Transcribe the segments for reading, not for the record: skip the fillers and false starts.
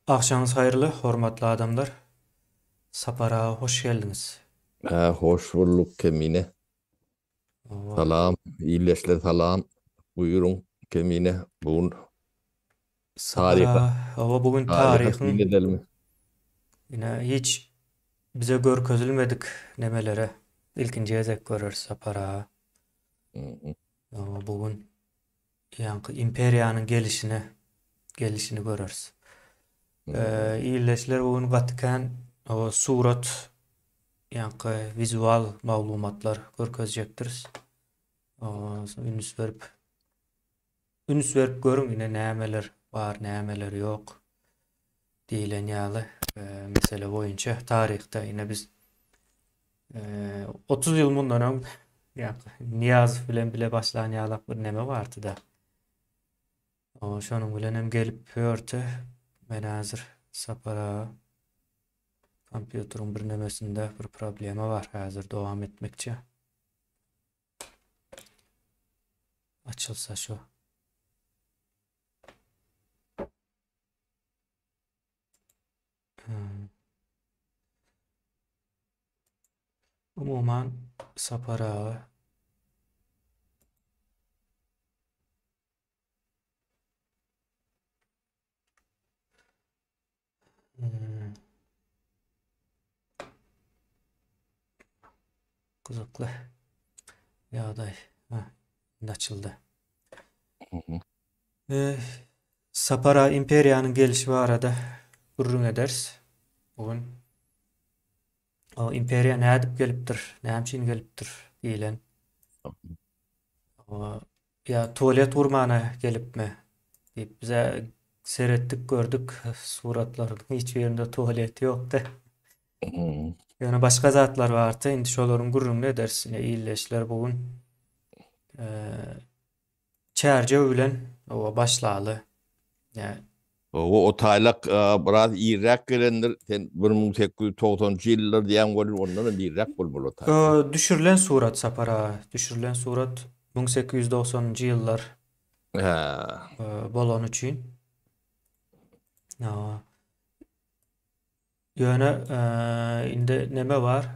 Akşamınız hayırlı, hormatly adamlar. Sapara hoş geldiniz. Hoş bulduk Kemine. Ova, Salam. İyileşler salam. Buyurun Kemine. Bugün tarihe, bugün tarihe tarihin edelim. yine hiç bize görkezilmedik nemelere. İlkinci ezek görür Sapara. Hı hı, Bugün yankı imperiyanın gelişini görürüz. hı hı, İyileşler bugün Vatikan o surat yankı vizual maglumatlar görkezecektir. Ünüs verip görün yine nämeler var, nämeler yok diýilen ýaly mesele boýunça tarihte yine biz 30 ýyl mundan öň Niýazow bilen bile başlanan ýaly bir neme bardy da. Şonuň bilen hem gelip pörti. Men häzir sapara kompýuteryň bir nemesinde bir problema var. Häzir dowam etmekçi. Açylsa şu. Hmm. Umuman sapara hmm, gyzykly ýagdaý. Ha, açıldı. hı hı. Eh, Sapara imperiyanın gelişi arada gurrun ederiz. Bugün o imperiya nädip gelipdir, näçin gelipdir diýilen. O ya tuvalet urmana gelipmi diýip bize seretdik gördük suratlaryň hiç ýerinde tuvalet ýokdy. Hı. Ýöne başga zatlar bardy. Indi şolaryň gurrun edersin. Ýyleşler bugün eh çärje bilen o başlaly. Ya O taylak biraz iyirak gelendir. Sen 1890 yıllar diýen bolur ondan da iyirak bol o taylak. Düşürülen surat Sapara. Düşürülen surat 1890-njy ýyllar Ha. bolan üçin. Ya, ýöne inde neme var?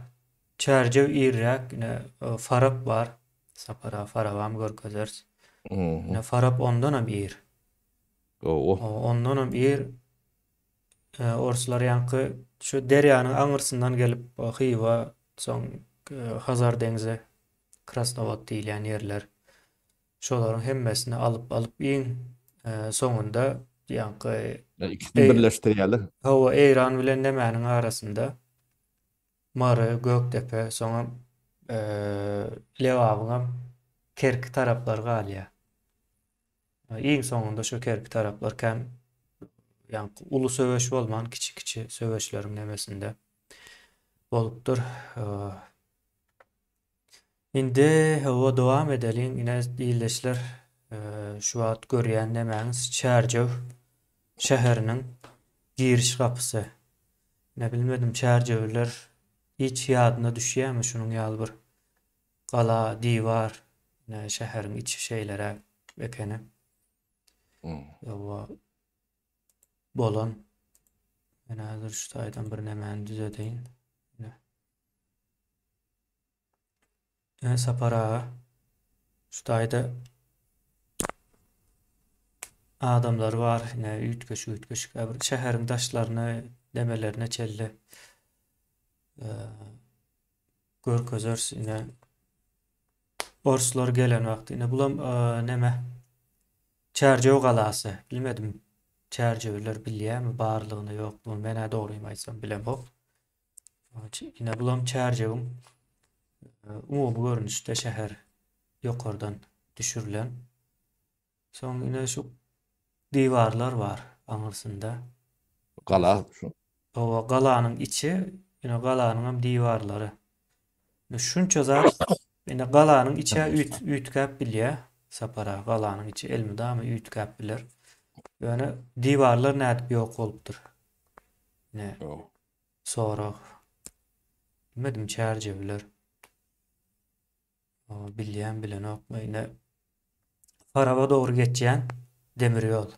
Çärje irrak, ine farap var. Sapara farabam görkezers. Hı Ine hı. farap ondanam ir. O. Ondanam ir. Orslar ýanky şu derýanyň aňyrsyndan gelip Xiva, soň Hazar deňize, Krasnowod diýilen ýerler. Şolaryň hemmesini alyp iň soňunda ýanky İkisini birleştirýärler. hawa Eýran bilen nämäniň arasynda Mary, Gökdepe, soňra Lewabyňam kerki taraplar galýa. Iň soňunda şu kerki taraplar käm ýanky uly söwüş bolman kiçik söwüşleriň nemesinde bolupdyr. Indi hawa dowam edelim. Ine diýilişler şu wagt görýän nemäňiz Çärjew şäheriniň giriş gapysy. Ne bilmedim Çärjewler hiç ýadyna düşýärmi şunuň ýaly bir gala, diýwar, ne şäheriň içi şeýlere ekeni. Hı. Hawa bolan men häzir şu taýdan bir nemäni düzedeýin. Sapara şu taýda adamlar var, ne ütköş şäheriň daşlaryny demelerine çelle görkezers ine orslar gelen wagty ine bulam neme Çärjew galasy bilmedim Çärjewler bilýärmi barlygyny ýoklugyny mene dogruýmy aýtsam bilemok. Ine bulam Çärjewiň umumy görnüşde şäher ýokardan düşürilen. Soň ine şu diwarlar var aňyrsynda. Kala şu. O galanyň içi, ine galanyň hem diwarlary. Şunça zat ine galanyň içe üýtgäp bilýär. Sapara galanyň içi elmydamy üýtgäp biler. Ýöne diwarlar nädip ýok bolupdyr. Ne O. sorak bilmedim Çärjewler. Bilýän bilen okma ine Faraba dogry geçýän demir ýol,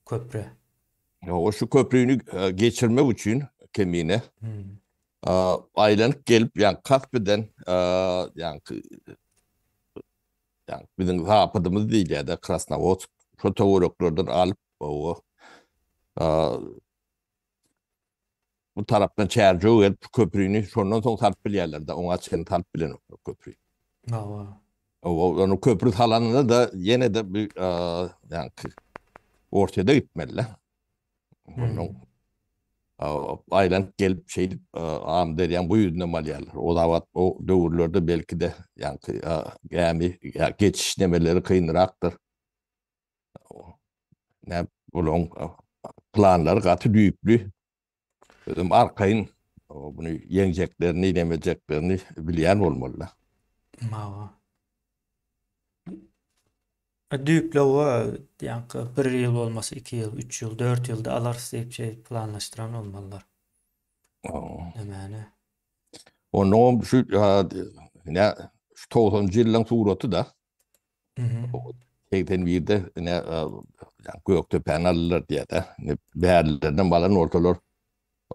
köprü. O şu köprüyünü geçirmek için kemiğine Hmm. aylanıp gelip yani kasbeden yani bizim zapadımız değil ya da Krasnovodsk fotoğraflardan alıp o bu taraftan çerçeve gelip köprüyünü sondan son tarp bilyerlerde ona sen tarp bilen o köprüyü. Awa. Onu köprü talanında da yine de bir yani ortada gitmeliler. Onun Hmm. aylan gelip şey am der bu yüzden malyalar. O da o dövrlerde belki de yani yani ya geçiş demeleri kıyınıraktır. Ne bulun planlar katı düyüplü. Dedim arkayın bunu yeneceklerini, yemeyeceklerini bilen olmalı. Awa. Düýpli owa ýanky 1 ýyl bolmasa 2 ýyl, 3 ýyl, 4 ýylda alar diýip şey planlaşdyran bolmalylar. Nämäni? Onun şu ne şu 90 yılın suratı da Mhm. tekten bir de ne yani Göktepe'nin alırlar diye de ne değerlerden balan ortalar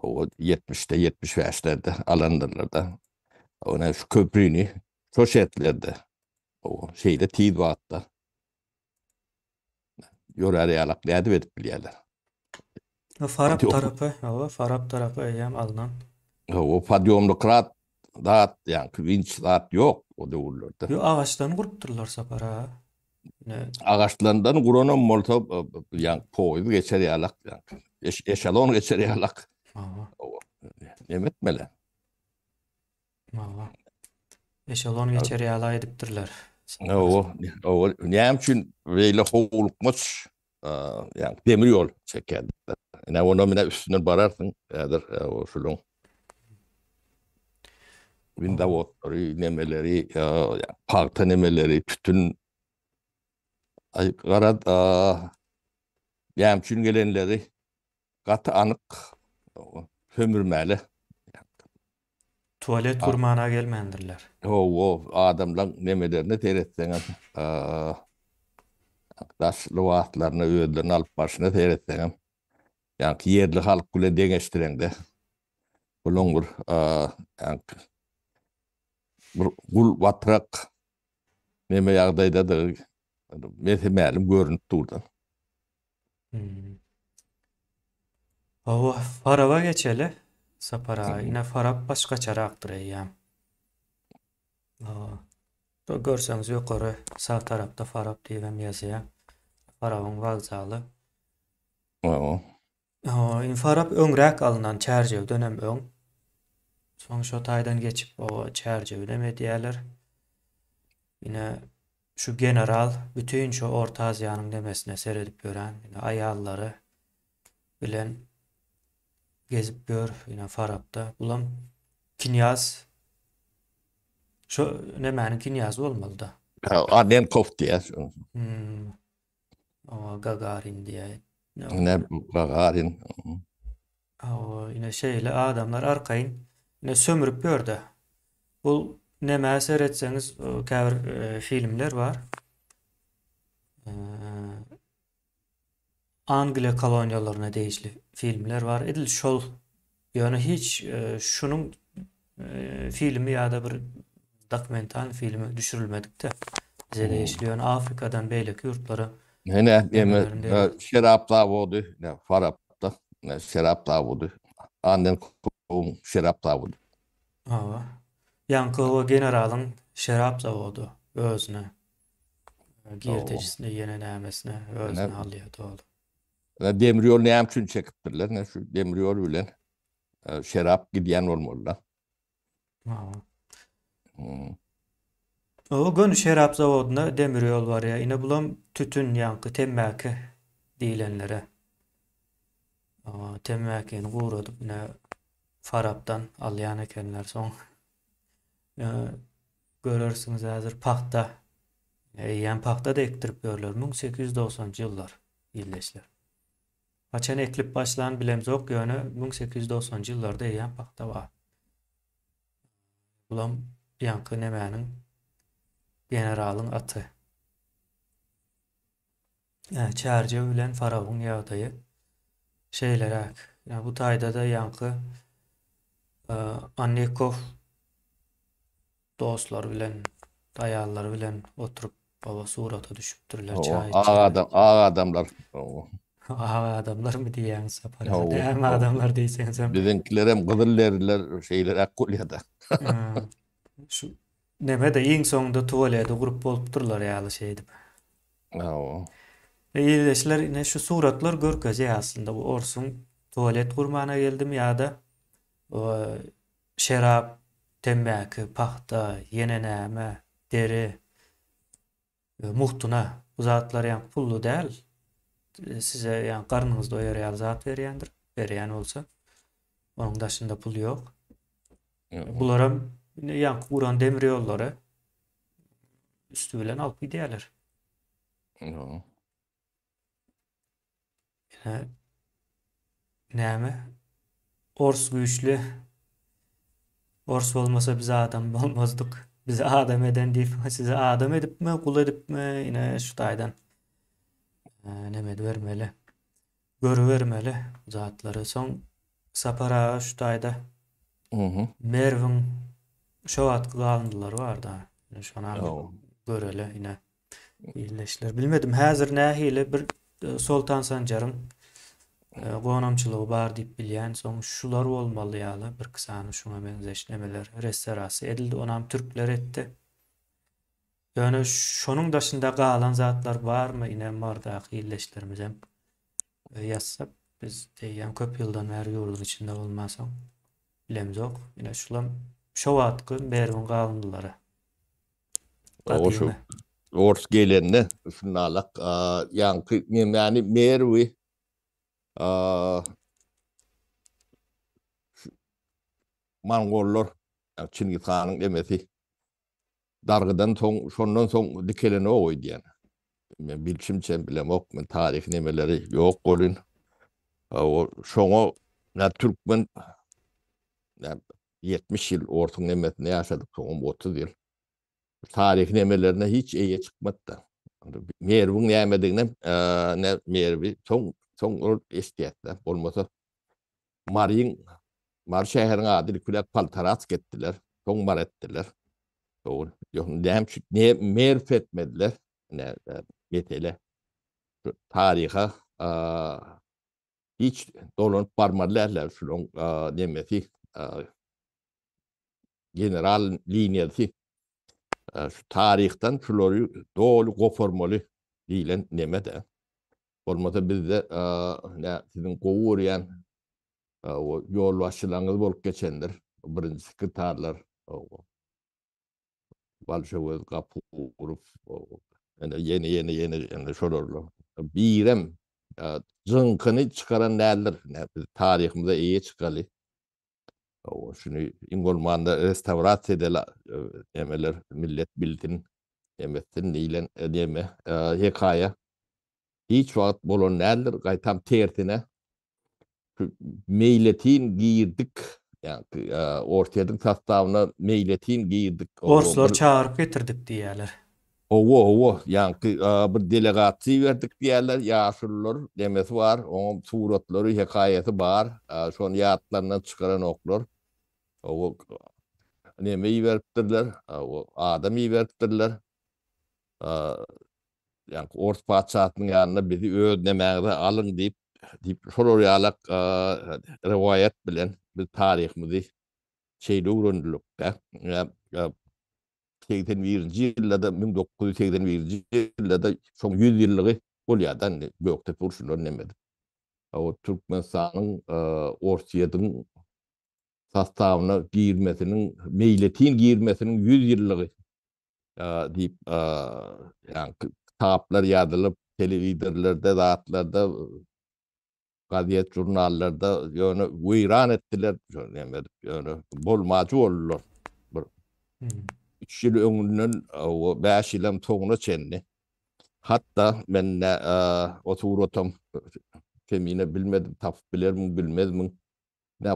o 70'te 75'lerde alanlarlar da ona şu köprünü köşetlerde o şeyde Tidvat'ta yorar yalak ne edip bilirler. Farab tarapy, owa Farab tarapy eýem alınan. O Fadyumlu Krat dağıt yani vinç dağıt yok o devurlarda. Yo ağaçdan gurupdurlar sapara. Ne? Ağaçlarından kurunan molta yani poydu geçer yalak yani. Eşalon geçer yalak. Awa. O yemetmeli. Awa. Eşelon geçer ýala edipdirler. O ne için böyle hovulukmuş yani demir yol çekerdi. Ne onu mine üstünden bararsın. Eğer o şulun Windavotları, nemeleri, yani parta nemeleri, tütün ay kara yemçün gelenleri katı anık sömürmeli. Tuvalet kurmana gelmendirler. O adamlar nemelerini seyretsen taşlı vaatlarını öğüdlerini alıp başına seyretsen yani yerli halk kule degeçtiren de bulun bir yani bir kul vatrak neme yağdayda da methemelim görünüp durdan. Hmm. Awa Faraba geçeli. Sapara ine Farab başgaçarakdyr eýýäm. Awa. Do görseňiz ýokary sağ tarapda Farab diýen ýazýar. Farabyň wagzaly. O Farab öňräk alynan çärjewden hem öň. Soň şo taýdan geçip o çärjewde medýäler. Ine şu general bütün şu Orta Aziýanyň demesine seredip gören aýallary bilen gezip gör ine Farabda. Bulam kinyaz şu nemäni kinyazy bolmaly da. annen kof diye. Hmm. O Gagarin diye. Ne bagarin. O ine şeýle adamlar arkaýyn ine sömürüp gördi. Bu nämä seretseňiz käbir filmler var. Angliýa koloniýalaryna degişli filmler var. Edil şol ýöne hiç şunun filmi ýa-da bir dokumental filmi düşürülmedik de bize degişli ýöne Afrikadan beýleki ýurtlara Ne demelerinde şerap zavodu ne Farap'ta ne şerap zavodu. Annen kum şerap zavodu. Awa. Ýanky generalyň şerap zawodu özüne girtejisine ýene nämesine özüne alýar. Ne demir yol ne için çekipdirler ne şu demir yol bilen şerap gidiyen olmalı. Awa. O gün şerap zavoduna demir yol var ya. Ine bulam tütün yankı temmäki diýilenlere. Temmäkini guradyp ine Farabdan alýan ekenler soň. Görersiňiz häzir paxta. Ýa paxta da ektirip görler 1890-njy ýyllar ýylleşler. Haçan eklip başlan bilemzok ýöne 1890-njy ýyllarda ýa paxta bar. Bulam yankı nemäniň generalyň aty. Çärje bilen Farabyň ýagdaýy. şeyler. Yani bu tayda da yankı e, Annekov dostlar bilen, dayallar bilen oturup baba surata düşüpdürler, O çay ağa içerler. adam, ağa adamlar. O, Aha adamlar mı diyen sapara? o, Däme o. adamlar diýsen sen. Bizimkiler hem Kızılderililer şeyler Akkulya'da. Ee, Şu neme de iň soňunda tuvalete gurup bolupdurlar ýaly şey dip. O, Eýleşler ine şu suratlar görkezýär aslında bu orsun tuvalet gurmana geldim ýa-da o şerap, tembäki, paxta, ýene näme, deri, muhtuna bu zatlar ýa pullu däl. Size ýa garnyňyz doýar ýaly zat berýändir. Berýän bolsa, onuň daşynda pul ýok. o, Bularam ýa guran demir ýollary üstü bilen alyp gidýärler. o. Ine näme? Ors güýçli. Ors bolmasa biz adam bolmazdyk. Bizi adam eden diýip, sizi adam edipmi, kul edipmi, ine şu taýdan neme bermeli. Görüvermeli zatlary. Soň sapara şu taýda Hı hı. Merwin şowatky galyndylar bar da. Şona O, göreli ine illeşler. Bilmedim häzir nähili bir Soltan Sanjar'ın gonamçylygy bar diýip bilýän, soň şular bolmaly ýaly bir kysany şuna benzeşnemeler restorasy edildi, onam türkler etdi. Ýöne şonuň daşynda galan zatlar barmy ine mardaky illeşlerimiz hem ýazsa biz diýýän köp ýyldan bäri ýurdun içinde bolmasaň bilemjok. Ine şulam şowatky berwin galındylary. o şu Gadymy. Ors gelenine şunalak yankı yani Merwi Mongollar Çingiz Han'ın emesi dargıdan şondan soň dikelene oý diýen. Men bilçimçe bilemok, men tarih nemeleri ýok bolun. O şoňa na türkmen 70 ýyl ortaň nemesine ýaşadyk, soňam 30 ýyl. Tarih nemelerine hiç eýe çykmady. Merwin nämediginem ne Merwi soň eşdiýetler. Bolmasa Mar şäheriň ady Kulak Paltarat getdiler. Soň mar etdiler. Doğru. Yok, ne merf etmediler. Ne metele. Tariha hiç dolanıp barmalarlar. Şunun nemesi general linyası şu tarihten şuları doğru goformalı diýilen neme de. Olmasa bizde ne sizin gowuryan o yol başçılarınız bolup geçenler. Birinci sekreterler Balşowy gapurup yeni şolarlar. Birem jynkyny çıkaran näler? Tarihimizde iyi çıkaly. O şunu Ingolmanda restaurasiýa edela emeler millet bildin emetin diýilen edeme hekaya. Hiç wagt bolan näler gaýtam tertine meyletin giyirdik. Yani ortaýadyň sastawyna meyletin giyirdik. Orslar çağırıp getirdik diýerler. Owo ýanky bir delegasiýa berdik diýerler, ýaşullar demesi bar, oňa suratlary, hekaýaty bar, şonu ýatlaryndan çykaran oklar. Owo nemeyi beripdirler, o adam beripdirler. Yani Ors paçatynyň ýanyna bizi öňdemäge alyň diýip şolar ýalak riwayat bilen biz tarihimizi şeýle öwrendilik. 81-nji ýyllarda 1981-nji ýyllarda şoň 100 ýyllygy bolýardan Göktepe urşundan nemedi. O Türkmenistanyň Orsiýadyň sastawyna girmesiniň, meýletin girmesiniň 100 ýyllygy diýip ýani kitaplar ýazylyp, telewizorlarda, zatlarda, gaziet jurnallarda ýöne weýran etdiler. Ýöne bolmajy boldular. 3 ýyl öňünden o 5 ýylam toňuna çenni. Hatta men o suratam kemine bilmedim, tapyp bilermi, bilmezmi.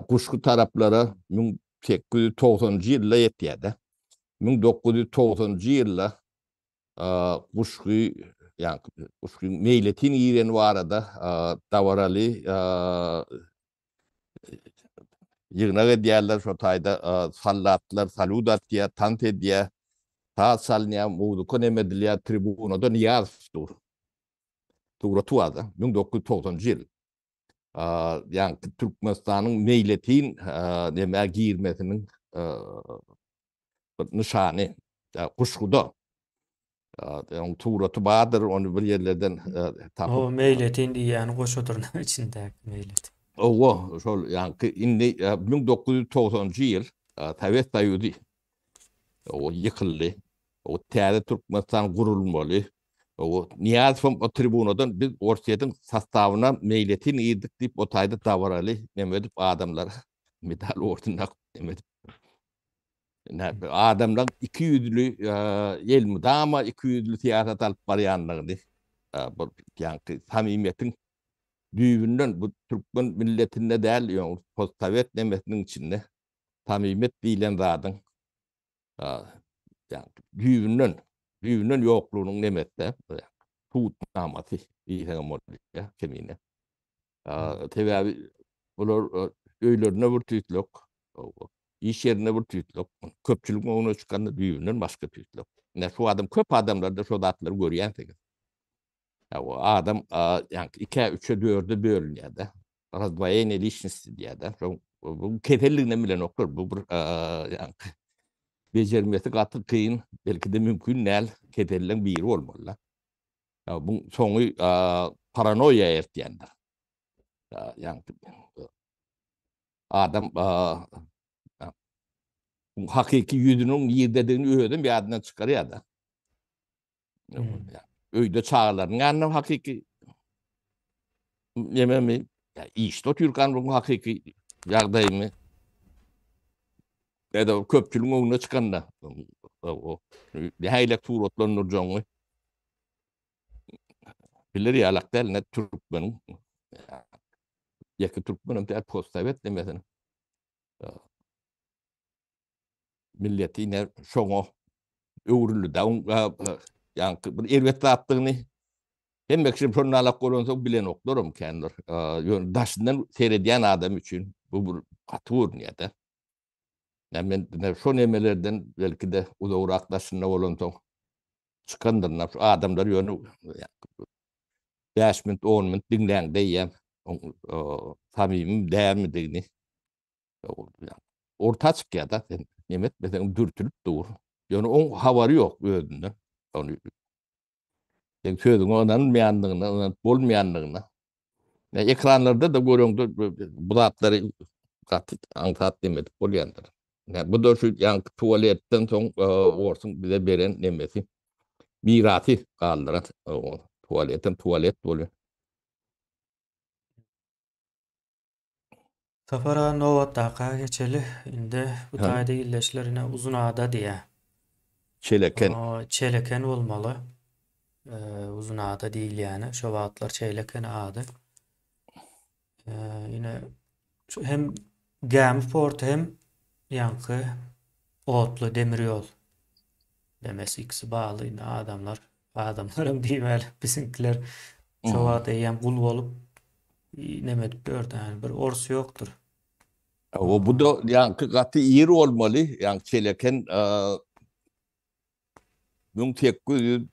Kuşku taraplara 1890-njy ýylda ýetýärdi. 1990-njy ýylda Kuşky yani meyletin iğren var da davaralı yığınağı diyerler şu tayda sallatlar saludat diye tante diye ta salniya muğdu konemediliya tribunoda niyaz dur. Tuğra tuğada 1990 yıl. Yani Türkmenistan'ın meyletin neme girmesinin nişanı kuşkuda. Yani Tuğra tuğadır onu bir yerlerden tapıp O meyletin diýäni goşudurna içinde meylet. o şol yani indi 1990 yıl Tavet Dayudi o yıkıldı. O tiyade Türkmenistan kurulmalı. O Niyazım o tribunadan biz Orsiye'den sastavına meyletin iyiydik deyip o tayda davaralı Mehmet'ip adamlar medal orduna Mehmet'ip. Adamlar 200'lü el mi ama 200'lü siyaset alıp barayanlardı. Yani samimiyetin düğünün bu Türkmen milletinde değil yani postsovet demesinin içinde samimiyet bilen zadın. Yani düğünün yokluğunun demette tut namati iyi ya kemine. Tabii bunlar öylerine bir tüytlük, iş yerine bir tüytlük, köpçülük onu çıkan düğünün başka tüytlük. Ne şu adam köp adamlar da şu datları görüyen tek. Ya o adam yani 2'ye 3'e 4'e bölünüyor da. Razdvaya ne lişnisi diye de. Bu kefelliğine bile nokta bu yani becermesi katı kıyın belki de mümkün nel kefelliğin biri olmalı. Ya bu sonu paranoya ertiyendir. Yani adam hakiki yüzünün yerdediğini öğüdün bir adından çıkarıyor da. Öyle çağlarının anlam hakiki yememi ya işte Türkan'ın hakiki yardayımı ya da köpçülüğün önüne çıkan da o bir haylak suratlanır canlı bilir ya alakta ne Türkmenin yakı Türkmenin bir postavet demesen milleti yine şoğu öğrülü da yani bir elbette attığını hem bekşim sonra alak olunsa bilen oklarım kendiler. Daşından seyrediyen adam için bu katı ya da. Yani ben şu nemelerden belki de uzaklaşında olunsa çıkandır. Şu adamlar yönü 5 minut 10 minut dinleyen diyeyim. Samimim değer mi dediğini. Orta çık ya da Mehmet mesela dürtülüp dur. Yani onun havarı yok ödünde. Onu yani sözün ondan meyanlığına, ondan bolmayanlığına. Yani ekranlarda da görüyordu bu zatları katı antat demedik bolyandır. Yani bu da şu yani tuvaletten son orsun bize veren nemesi. Mirati kaldıran tuvaletten tuvalet oluyor. Tapara Novataka geçeli indi bu Ha, taýda illeşlerine uzun ada diýä. çeleken. O çeleken bolmaly. Uzun ada değil yani. Şu wagtlar çeleken ady. Yine hem Gameport hem yankı otlu demir yol demesi ikisi bağlı. Yine adamlarım diýmeli bizimkiler şu wagta ýa gul bolup nemet gördü yani bir orsu yoktur. O bu da yani katı iri olmalı. Yani çeleken 1965-70.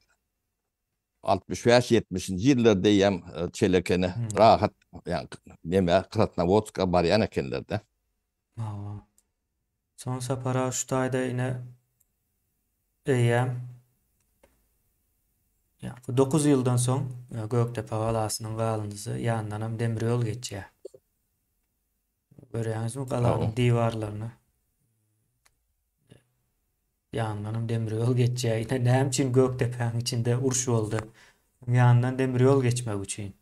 yıllarda yem çelekene rahat yani neme Krasnovodska baryan kenlerde. Son sapara şu taýda ine eýem ya 9 ýyldan soň Göktepe galasynyň galanyzy ýandanam demir ýol geçýär. Görýäňizmi galanyň diwarlaryny? Ýandanam demir ýol geçýär. Ine näme üçin Göktepeň içinde uruş boldy? Ýandan demir ýol geçmek üçin.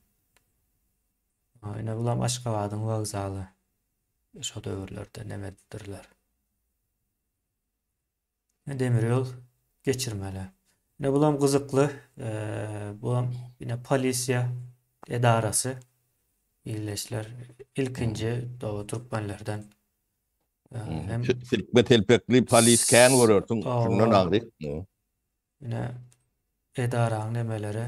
Ine bulam Aşgabatyň wagzaly. Şo döwürlerde nemedirler. Demir ýol geçirmeli. Ne bulam gyzykly, bulam yine polisiýa edarasy illeşler ilkinci Doğu Türkmenlerden hem Silkme telpekli polis kän görüyorsun. Şundan ağrı. yine edaraň nemeleri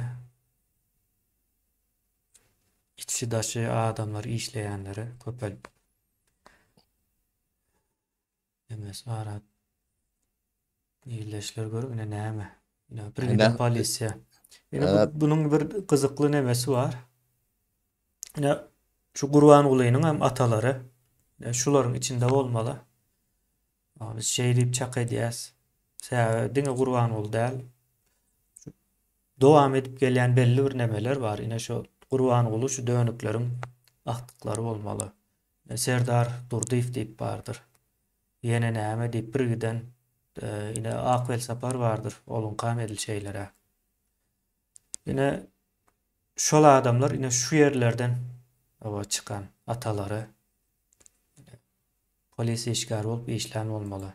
içi daşı adamlar işleyenleri köpel emes ara iyileşler görüp yine näme. Yine bir gide Ene, polisiýa. Yine ene, bunun bir kızıklı nemesi var. Yine şu Gurban Uly'nyň hem atalary. Şularyň içinde bolmaly. Biz şey diýip çak edýäs. Sebäbi diňe Gurban Uly däl. Dowam edip gelýän belli bir nemeler var. Ine şu Gurban Uly şu dönükleriň aktyklary bolmaly. Serdar Durdiýew diýip bardyr. Ýene näme diýip bir giden ine Akwel Sapar bardyr. Olun kam edil şeýlere. Ine şol adamlar ine şu yerlerden aba çıkan atalary polis işgär bolup işlem bolmaly.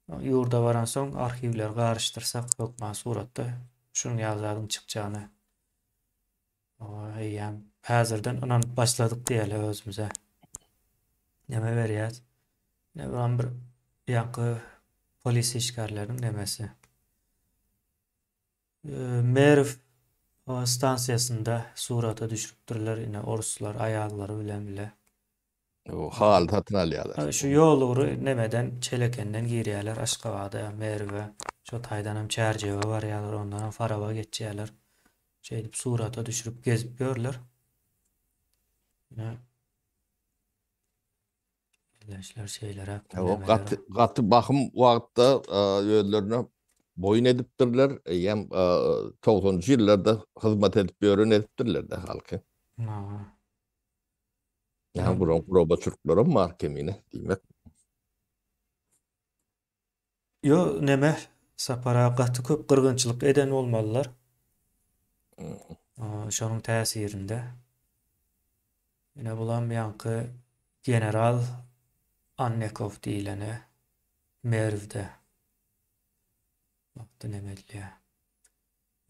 Ýurda baran soň arhivler garşdyrsak hökma suratda şunu ýazadyň çykjagyny. Aýam häzirden onan başladyk diýeli özümize. Neme berýär? Ne bir ýaky polis işgärleriniň nemesi. Merv stansiýasynda surata düşüripdirler ine oruslar aýaglary bilen bile. o hal tatyn alýarlar. Şu ýolugry nemeden çelekenden girýärler Aşgabatda Merve. Şu taýdan hem çärjege barýarlar, ondan hem Faraba geçýärler. Şey dip surata düşürüp gezip görler. Ne ilaçlar şeylere O gaty bakym wagtda öýlerine boyun edipdirler. Hem 90-njy ýyllarda hyzmat edip ýören edipdirler de halky. Yani bu roba çuruklara mahkemine diýmek. Yo neme sapara gaty köp gyrgynçylyk eden bolmalylar. Şonuň täsirinde. Ine bulan ýanky general Annekov diýilene Mervde. Wagty nemedilýär.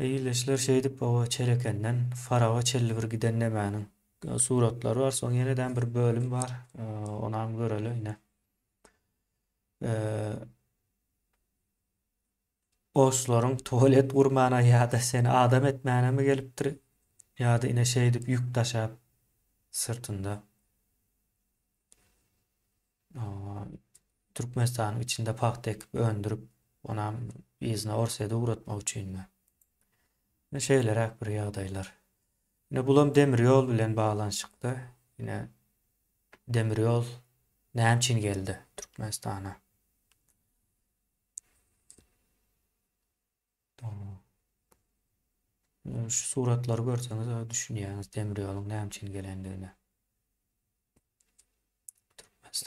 Eýleşler şey dip o çelekenden Farawa çelli bir giden nemäniň suratlary var. Soň ýeneden bir bölüm var. Onam göreli ine. Oslaryň tuvalet gurmana ýa-da seni adam etmäne mi gelipdir? Ýa-da ine şey dip ýük taşap sırtında. Türkmenistanyň içinde paxta ekip öndürüp onam izine orsada uğratmak üçinmi? Ne şeyler bir ýagdaýlar. Ne bulam demir ýol bilen baglanşykda. Ine demir ýol näme üçin geldi Türkmenistana? Şu suratlary görseňiz düşünýäňiz demir ýoluň näme üçin gelendigini.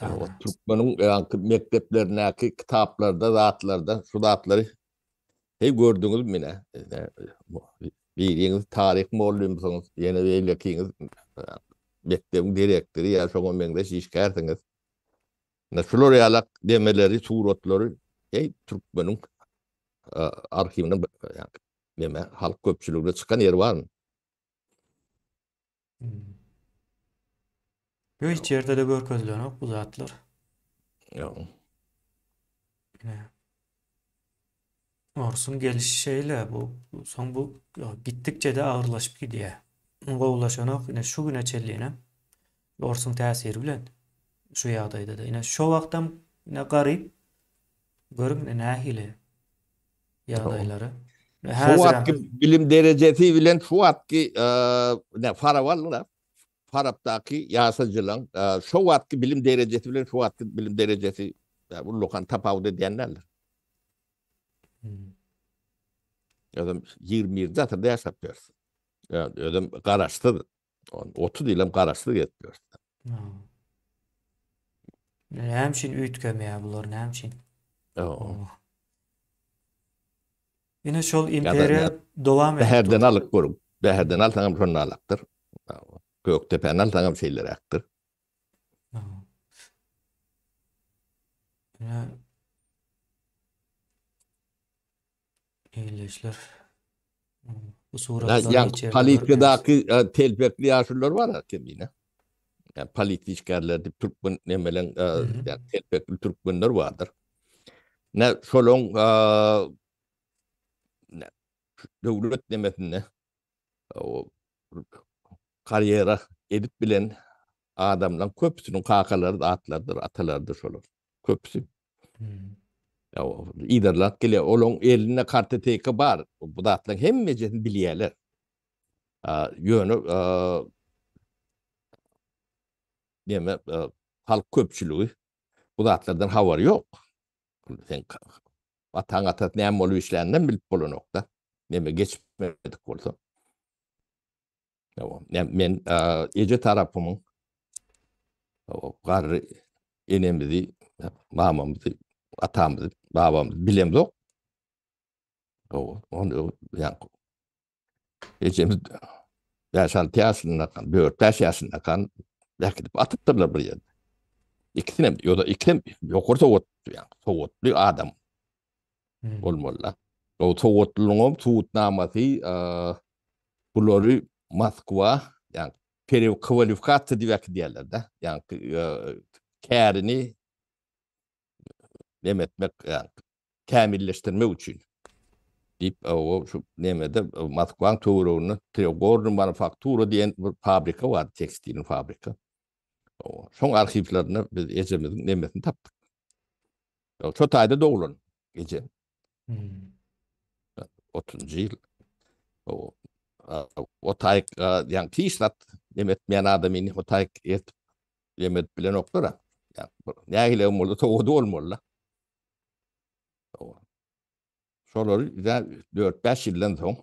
O Türkmeniň mekteplerindäki kitaplarda, zatlarda şu zatlary hey gördüňiz mine. Bilýäňiz taryh mollumsyňyz, ýene beýlekiňiz mektebiň direktori ýa şoňa meňde işgärsiňiz. Şular ýalak demeleri, suratlary hey Türkmeniň arhivine neme halk köpçüligine çıkan yer barmy? Yo hiç yerde de görkezlenok bu zatlar. Ýok. Orsun gelişi şeyle bu son bu gittikçe de ağırlaşıp gidiyor. Gowlaşanok ine şu güne çelliğine Orsun täsiri bilen şu ýagdaýda da ine şu wagtdan ine garyp görüm nähili ýagdaýlary. Şu wagtky bilim derejesi bilen şu wagtky Farawalyna Farapdaky ýasaçylaryň şu wagtky bilim derejesi bilen şu wagtky bilim derejesi bu lokan tapawut edýänler. Adam 20 zatyrda ýaşap ýörse. Adam garaşdy. 30 ýylym garaşdy getýär. Näme üçin üýtgemeýär bular, näme üçin? Ine şol imperiýa dowam etdi. Bäherden alyp görüp, bäherden alsaňam şonu alakdyr. Göktepeň alsaňam şeýler akdyr. Eýleşler. Bu suratlar Yani politikadaky telpekli ýaşurlar bar kimine. Yani politikärler dip Türkmen nemelen yani telpekli Türkmenler bardyr. Ne şoloň döwlet nemesinde o kariyera edip bilen adamlar köpüsünün kakaları da atlardır, atalardır şolar. Köpüsü. Hmm. Ya iderler gele olon eline kartoteka bar. Bu da atlan hemmece bilýärler. Yönü neme halk köpçülüğü bu da atlardan havari yok. Sen atan atat näme bolup işlerinden bilip bolanokda. Neme geçmedik bolsa. Men ece tarapymyň garry enemizi, mamamyzy, atamyzy, babamyzy bilemzok. Onu yani ecemiz 5-6 ýaşyndakan, 4-5 ýaşyndakan däkidip atypdyrlar bir ýerde. İkisine ýa-da ikem ýokary sowat yani sowatly adam Hmm. bolmalylar. O sowatlygyň tutnamasy bulary Moskwa yani perewkvalifikatsiýa diýip diýerler-de. Yani kärini demetmek yani kämilleşdirmek üçin dip o şu nemede Moskwaň töwereginde Trigorny manufaktura diýen bir fabrika bar, tekstil fabrika. Şoň arhivlerini biz ejemizin nemesini tapdyk. Ço taýda doglan eje Hmm. 30-njy ýyl. O taýyk ýa-ni tişlat demetmeýän adamyny o taýyk etip demet bilen oklara. Nähile bolsa togada bolmalylar. Şolary 4-5 ýyldan soň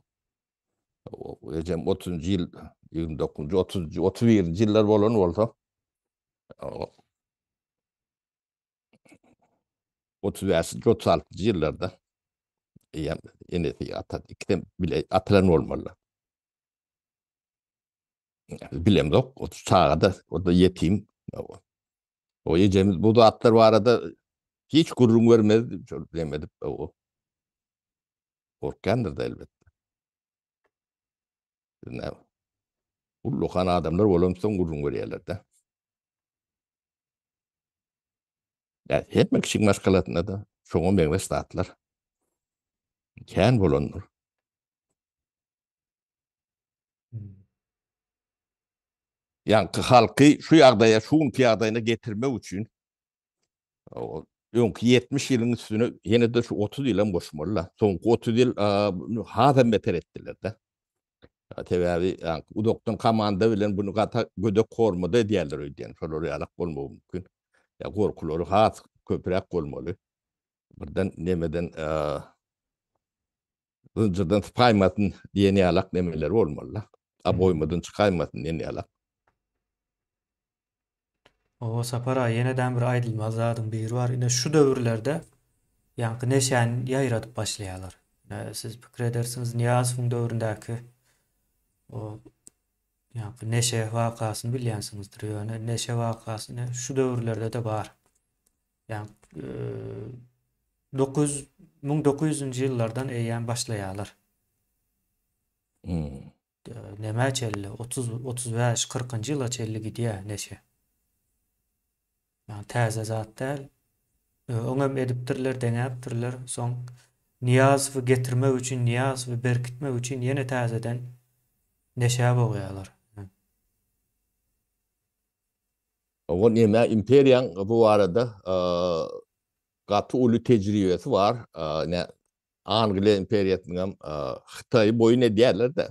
ejem 30-njy ýyl 29-njy 30-njy 31-nji ýyllar bolan bolsa 35-nji 36-njy ýyllarda enesi ikide bile atylan bolmalylar. Bilemzok, o çağda o da yetim. O ejemiz bu da atlar bu arada hiç gurrun vermedi, demedip o. Korkandır da elbette. Ne? Ullukan adamlar olamsan gurrun verýärler de. Ya hemme kişi maşgalatına da şoňa meňze statlar. Kän bolanlar. Hmm. Yani halky şu ýagdaýa, şuňky ýagdaýyna getirmek üçin öňki 70 ýylyň üstüne ýene de şu 30 ýylan goşmalylar. Soňky 30 ýyl hazam beter etdiler de. Tebäbi yani udokdan komanda bilen bunu gata gödek kormada edýärler öýdýän. Şolary ýalak bolmagy mümkin. Ya gorkulary has köpürek bolmaly. Birden nemeden ıncırdan çıkaymasın diýen ýalak nemeler bolmalylar. Boýmadan çıkaymasyn diýen ýalak. O sapara yeniden bir aýdylmaz zadyň biri bar. Ine şu döwürlerde ýa-ni neşän ýaýratyp başlaýarlar. Siz pikir edersiniz Niýazowyň döwründäki o ýa-ni neşe wakasyny bilýänsiňizdir. Ýöne neşe wakasyny şu döwürlerde de bar. Yani 1900-nji ýyllardan eýän başlaýarlar. Näme çelli 30-35-40-njy ýyla çelli gidýär neşe. Yani täze zat däl. Oňam edipdirler, deňäpdirler. Soň Niýazowy getirmek üçin, Niýazowy berkitmek üçin ýene täzeden neşe bolýarlar. O neme imperiýaň bu arada gaty uly tejribesi var. Ne Angliýa imperiýatynyň Hytaý boyun edýärler de.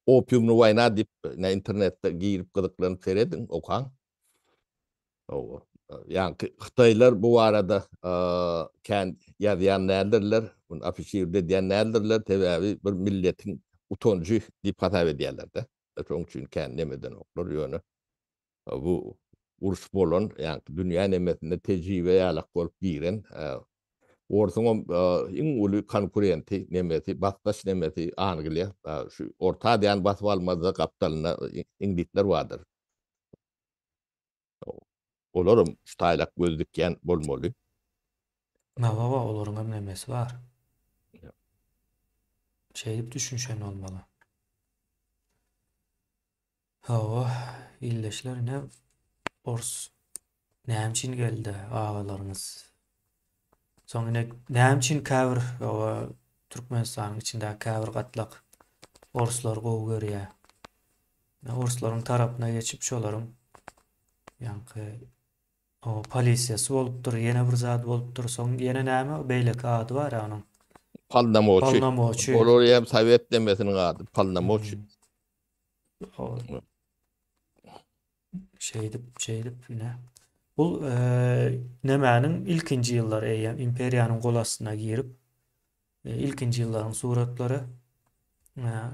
Opiumly waýna dip internetde girip gyzyklaryny seredin, okan. Yani Hytaýlar bu arada kän ýazýan näderler, bunu afişirde diýen näderler, tebäbi bir milletiň utonjy dip hatap edýärler de. Şoň üçin kän nemeden oklar ýöne. Bu uruş bolan, yani dünýä nemesinde tejribe ýalak bolup giren, ortaňa iň uly konkurenti nemesi, basbaş nemesi Angliýa, şu orta diýen basyp almazda kapitalyna iňdikler bardyr. Olaram şu taýlak gözdükýän bolmaly. Baba olaryň nemesi bar. Şeýip düşünşen olmaly. İlleşler ne ors näme geldi ağalaryňyz. Soňra näme käbir Türkmenistanyň içinde käbir gatlak orslar gowy görýär. Orusların tarapyna geçip şolaryň ýanky o polisiýasy bolupdyr, ýene bir zat bolupdyr, soň ýene näme beýleki ady bar ýa onuň. Pallamoçy. Palnamoçy. Olar hem Sovet demesiniň ady Pallamoçy. Hmm. O şeydip ýine. Bul nämäniň ilkinji ýyllary eýem imperiýanyň gol astyna girip ilkinji ýyllaryň suratlary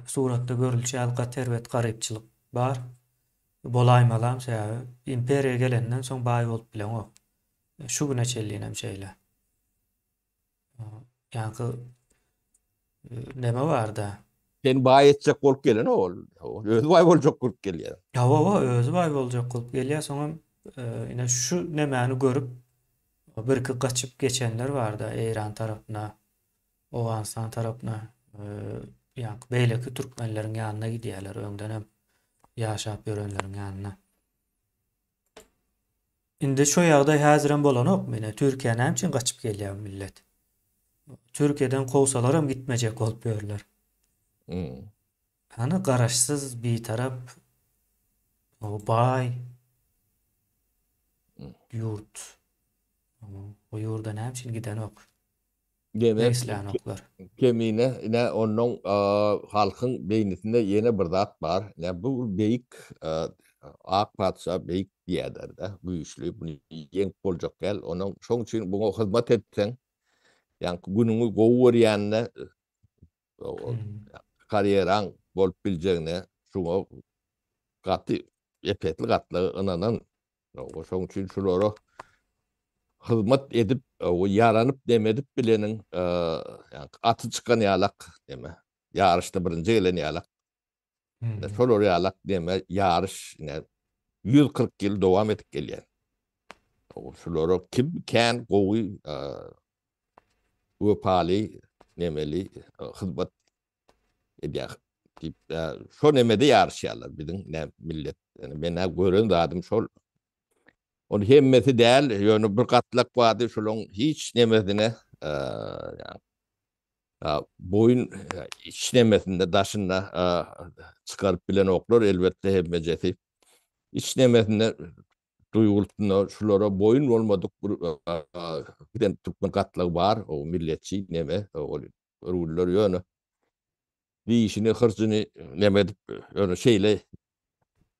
suratda görülýär gaterwet garypçylyk bar. Bolaýmalam sebäbi imperiýa gelenden soň baý bolup bilen o. Şu güne çellinem şeýle. Ýanky näme bar-da? Sen baý etjek bolup gelen ol. Özü baý boljak bolup gelýär. Hawa özü baý boljak bolup gelýär, soňam ine şu nämäni görüp birki gaçyp geçenler bar-da Eýran tarapyna, Owganistan tarapyna, ýanky beýleki türkmenleriň ýanyna gidýärler, öňden hem ýaşap ýörenleriň ýanyna. Indi şu ýagdaý häzirem bolanok mene Türkiýe näme üçin gaçyp gelýär millet? Türkiýeden kowsalar hem gitmejek bolup ýörler. Hani garaşsyz bir tarap o baý ýurt. O ýurda näme üçin gidenok? Demek Näslanoklar. kemine ine onun halkın beyninde yeni bir zat var. Ne bu beyik ak patsa beyik diýerler de güýçli bunu ýeň boljak gel onun şoň üçin buňa hyzmat etseň ýani günüňi gowurýanna karieran bolup biljegine şoňa gaty epetli gatly ananan şoň üçin şolary hyzmat edip o yaranyp demedip bileniň ýani aty çykan ýalak deme. Ýaryşda birinji gelen ýalak. Şolary ýalak deme ýaryş 140 ýyl dowam edip gelýär. Şolary kim kän gowy öpali nemeli hyzmat edýär. Şo nemede ýarşýarlar biziň millet. Men gören zadym şol. Onu hemmeti däl, ýöne bir gatlak bardy, şolaryň hiç nemesine boyun iç nemesinde daşynda çykaryp bilen oklar elbetde hemmejesi. İç nemesinde duýgultyna şolara boyun bolmadyk bir türkmen gatlagy bar, o milletçi neme, o ruller ýöne. Diýişini, hyrsyny nemedip ýöne şeýle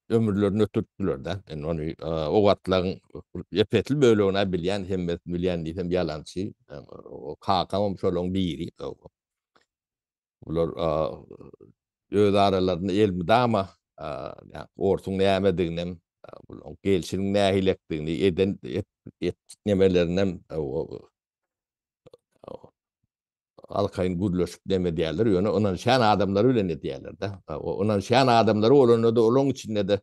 ömürlerini ötürtdüler de. Onu o gatlaryň epetli bölegine bilýän hemmet bilýän diýsem ýalançy. O kakam şolaryň biri. Bular öz aralaryny elmidama ortuň nämediginem bular gelşiniň nähilekdigini eden nemelerinden alkaýyn gürleşip deme diýerler. Ýöne onan şän adamlary bilen diýerler de. Onan şän adamlary bolanda da olaň içinde de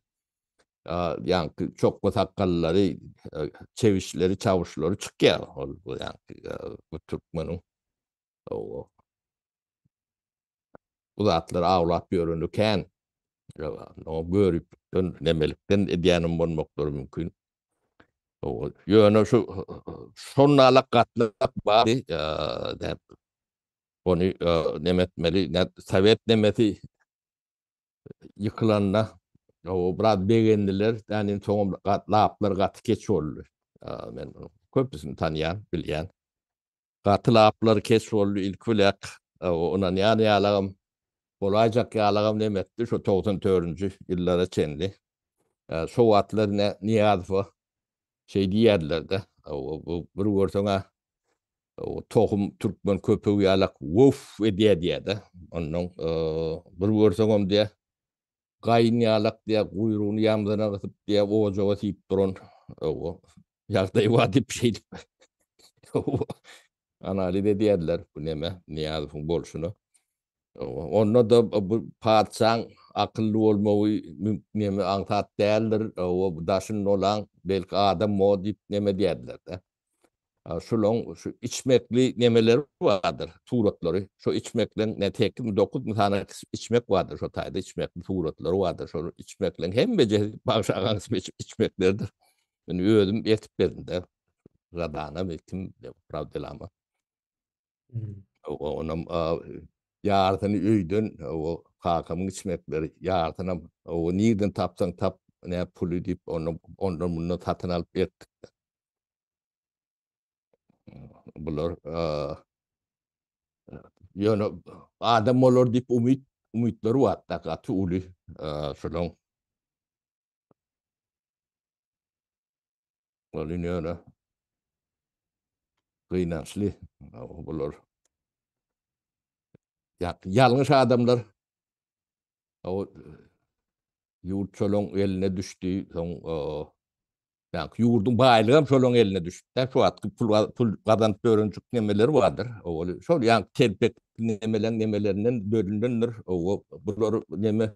ýanky çok sakkallary, çewişleri, çawuşlary çykýar. Ýanky bu türkmeniň bu zatlar awlap ýörenükän o görüp nemelikden edýänim bolmaklary mümkin. Ýöne şonalak gatlak bar onu nemetmeli, Sovet nemeti yıkılanna o biraz beğendiler. Yani soňam laplar gaty keç boldy. Men köpüsini tanıyan, bilýän. Gaty laplar keç boldy ilk bilek. Onan ýalagym bolajak ýalagym nemetdi şu 94-nji ýyllara çenli. Şo wagtlar Niýazow şey diýerler de. Bir görseňa o tohum türkmen köpüg ýalak wof edýär de. Onuň bir görseňem diýe gaýyn ýalak diýe guyrugyny ýamdyna gysyp diýe ojaga tiýip duran ýagdaý wa diýip şey. Analiz edýärler bu neme Niýazowyň bolşuny. Onda da bu padşaň akylly bolmagy neme aňsat däldir. O daşyn olan belki adam mo diýip neme diýerler de. Şu içmekli nemeleri vardır, suratlary. Şu içmeklen ne tekin 9 tane içmek vardır, şu taýda içmekli suratları vardır. Şu içmeklen hemmece bagşagan içmeklerdir. Ben özüm etip berdim de. Radana kim pravdelama. Onam ýartyny öýden o kakamın içmekleri yartına o nirden tapsan tap ne pulu deyip ondan bunu tatın alıp ettik. Bular yani adam olur deyip umutları var da katı ulu şolong öyle kıynaşlı bular yalnız adamlar o yurt şolong eline düştü son yani yurdun baylığım şolong eline düştü. Şu at pul kazanıp öğrencik nemeleri vardır. O şol yani telpek nemelerinden bölünenler o bular neme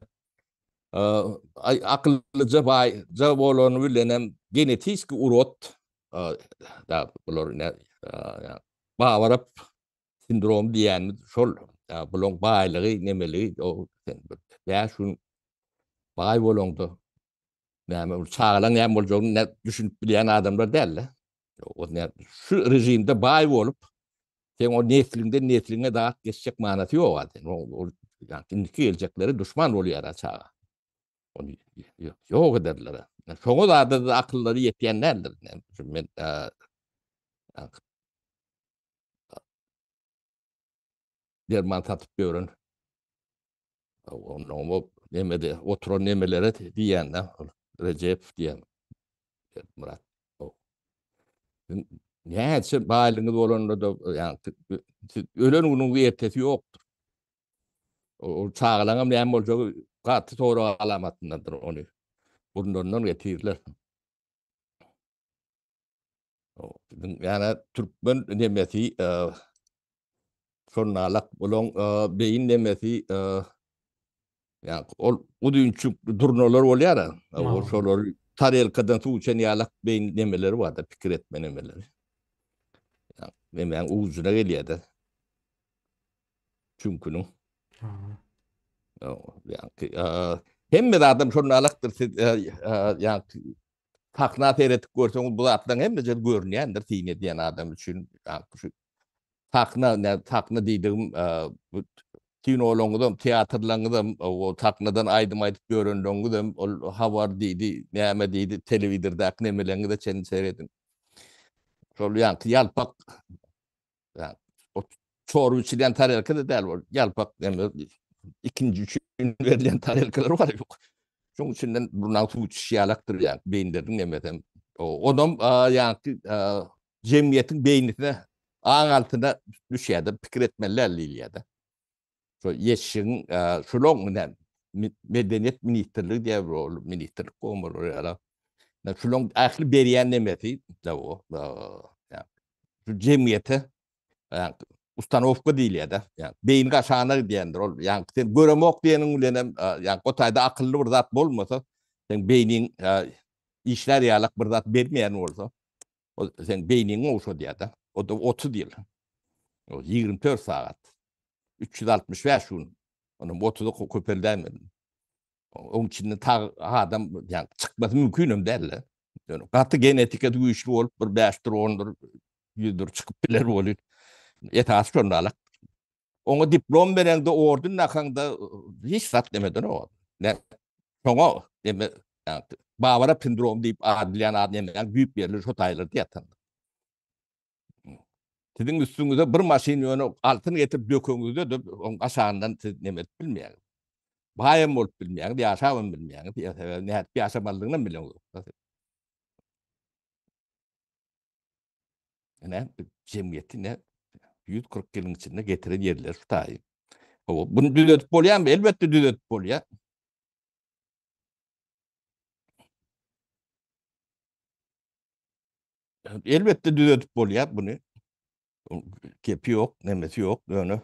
akıllıca bayca olanı bilenem genetik urot da bular ne yani bağırıp sindrom diyen şol bulong baylığı nemeli o ya şun bay bolongdu. Yani çağılan ne olacağını ne düşünüp bilen adamlar derler. O ne şu rejimde bay olup sen o nesline daha geçecek manası yok zaten. Yani indiki gelecekleri düşman oluyor çağa. Onu yok ederler. Çoğu da akılları yetyenlerdir. Yani ben derman tatıp görün. Onu nemede oturan nemelere diyenler. Recep diyen Murat. Neyse bağlığınız olanlar da yani ölen onun bir ertesi yoktur. O çağlanam ne olacak katı doğru alamatındadır onu. Bundan getirirler. Yani Türkmen demesi sonralak olan beyin demesi yani o dünkü durnolar oluyor ya. O Ma. sorular tarih kadar tuğçen yalak beyin demeleri vardı. Fikir etme demeleri. Yani uzuna geliyor da. Çünkü Ha. yani hem de adam şunu alaktır yani takna seyretip görsen bu atlan hem de görünüyordur tine diyen adam için yani şu takna dediğim bu tinoloğundan tiyatrlarından o taknadan aydım aydıp göründüğünden o havar dedi neme dedi televizyonda aknemelerini de çen seyredin. Şöyle yani yalpak yani o çoru içilen tarihler de değil yalpak yani ikinci üçün verilen tarihler var yok. Çünkü içinden bundan su şiyalaktır yani beyinlerin nemeden. Onun yani cemiyetin beynine ağın altına düşüyordu. Fikir etmelerle ilgili. So yeşin şu long medeniyet ministerliği diye bir ministerlik olmalı oraya. Şu long ahli beriyen nemeti de o. Yani şu cemiyete yani ustanovka değil ya da yani beyin kaşağına diyendir. Yani sen göremok diyenin ulenem yani kotayda akıllı bir zat olmasa sen beynin işler yalak bir zat vermeyen olsa sen beynin olsa diye de o da 30 değil. O 24 saat. 365 gün. Onun 30'u köpeldemedim. Onun için adam yani çıkması mümkün derler. Yani katı genetika güçlü olup bir 5'tir 10'dur 100'dur çıkıp bilir olur. Etas şondalar. Ona diplom veren de ordun nakanda hiç sat demeden o. Ne sonra deme yani Bağvara sindrom deyip adliyan adliyan büyük bir yerler hotaylar diye tanıdı. Sizin üstünüze bir maşin yönü altını getirip döküngüzde de aşağından siz nemet bilmeyen. Bayım olup bilmeyen, bir aşağım bilmeyen, bir aşamalığını bilmeyen. Ne cemiyeti ne 140 yılın içinde getiren yerler tutayım. Bunu düzeltip oluyor mu? Elbette düzeltip oluyor. Elbette düzeltip oluyor bunu. Kepi yok, nemesi yok. Yani,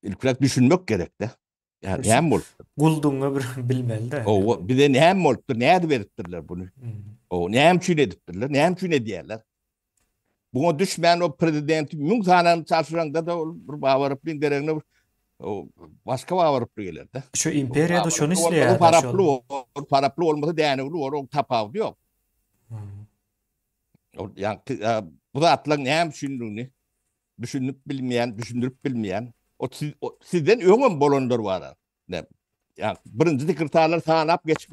ilk olarak düşünmek gerek de. Yani ne hem olup? Gulduğunu bir bilmeli de. O bir de ne hem olup? Ne adı verirtirler bunu? Hmm. O ne hem çün ediptirler, ne hem çün ediyerler. Buna düşmeyen o prezidenti mümkhanen çalışırında da bir bağırıp bindirene o başka bağırıp gelir de. Şu O imperiyada şunu bağırıp olmadı isleýärler şol. paraplı olmadı değerli o tapağı yok. Hmm. Yani bu da atlan ne hem düşündüğünü düşünüp bilmeyen, düşündürüp bilmeyen Sizden öňem bolanlar var. Ne? Yani birinci sekreterler sanap geç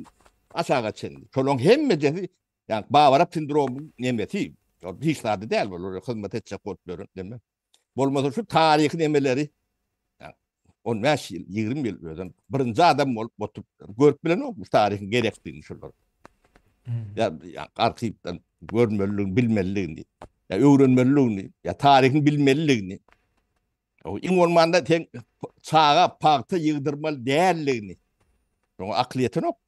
aşağı çendi. Şolong hemmejesi yani bavarap sindromu nemeti. Hiç sade değil bu. Hizmet edecek korkmuyorum deme. Bolmasa şu tarihin emeleri yani 15 yıl, 20 yıl öden birinci adam olup oturup görüp bilen olmuş tarihin gerektiğini şunlar. Ya arkayıptan görmeliğini, bilmeliğini, ya öğrenmeliğini, ya tarihin bilmeliğini. O in ormanda ten çağa parta yığdırmalı değerliğini. O akliyetin yok.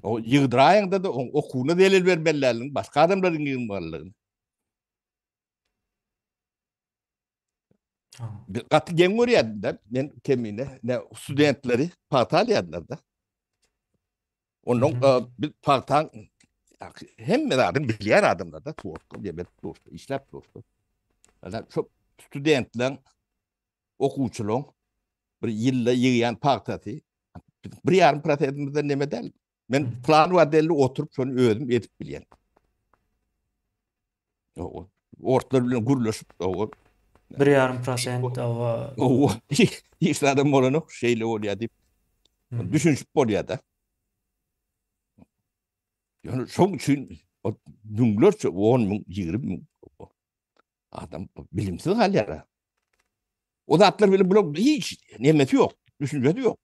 O yığdırayanda da okuna delil vermelilerini, başka adamların yığdırmalılarını. Katı gen oraya ben kemine ne studentleri partalyadılar da. Onun bir partan hem meradın bilen adamlar da tuğurdu, debet tuğurdu, işlep tuğurdu. Yani çok studentler, okuçuluğun bir yılla yığıyan partati, bir yarım pratetimizde ne medel. Ben plan vadelli oturup şunu öğrendim, edip bilen. Ortalarıyla gurlaşıp, o 1,5% o işte adam olanı şeyle oluyor deyip, düşünüp oluyor da. Yani çok için, dünlerce 10 bin, 20 bin adam bilimsiz haller. O da atlar böyle blok hiç nimeti yok, düşüncesi yok.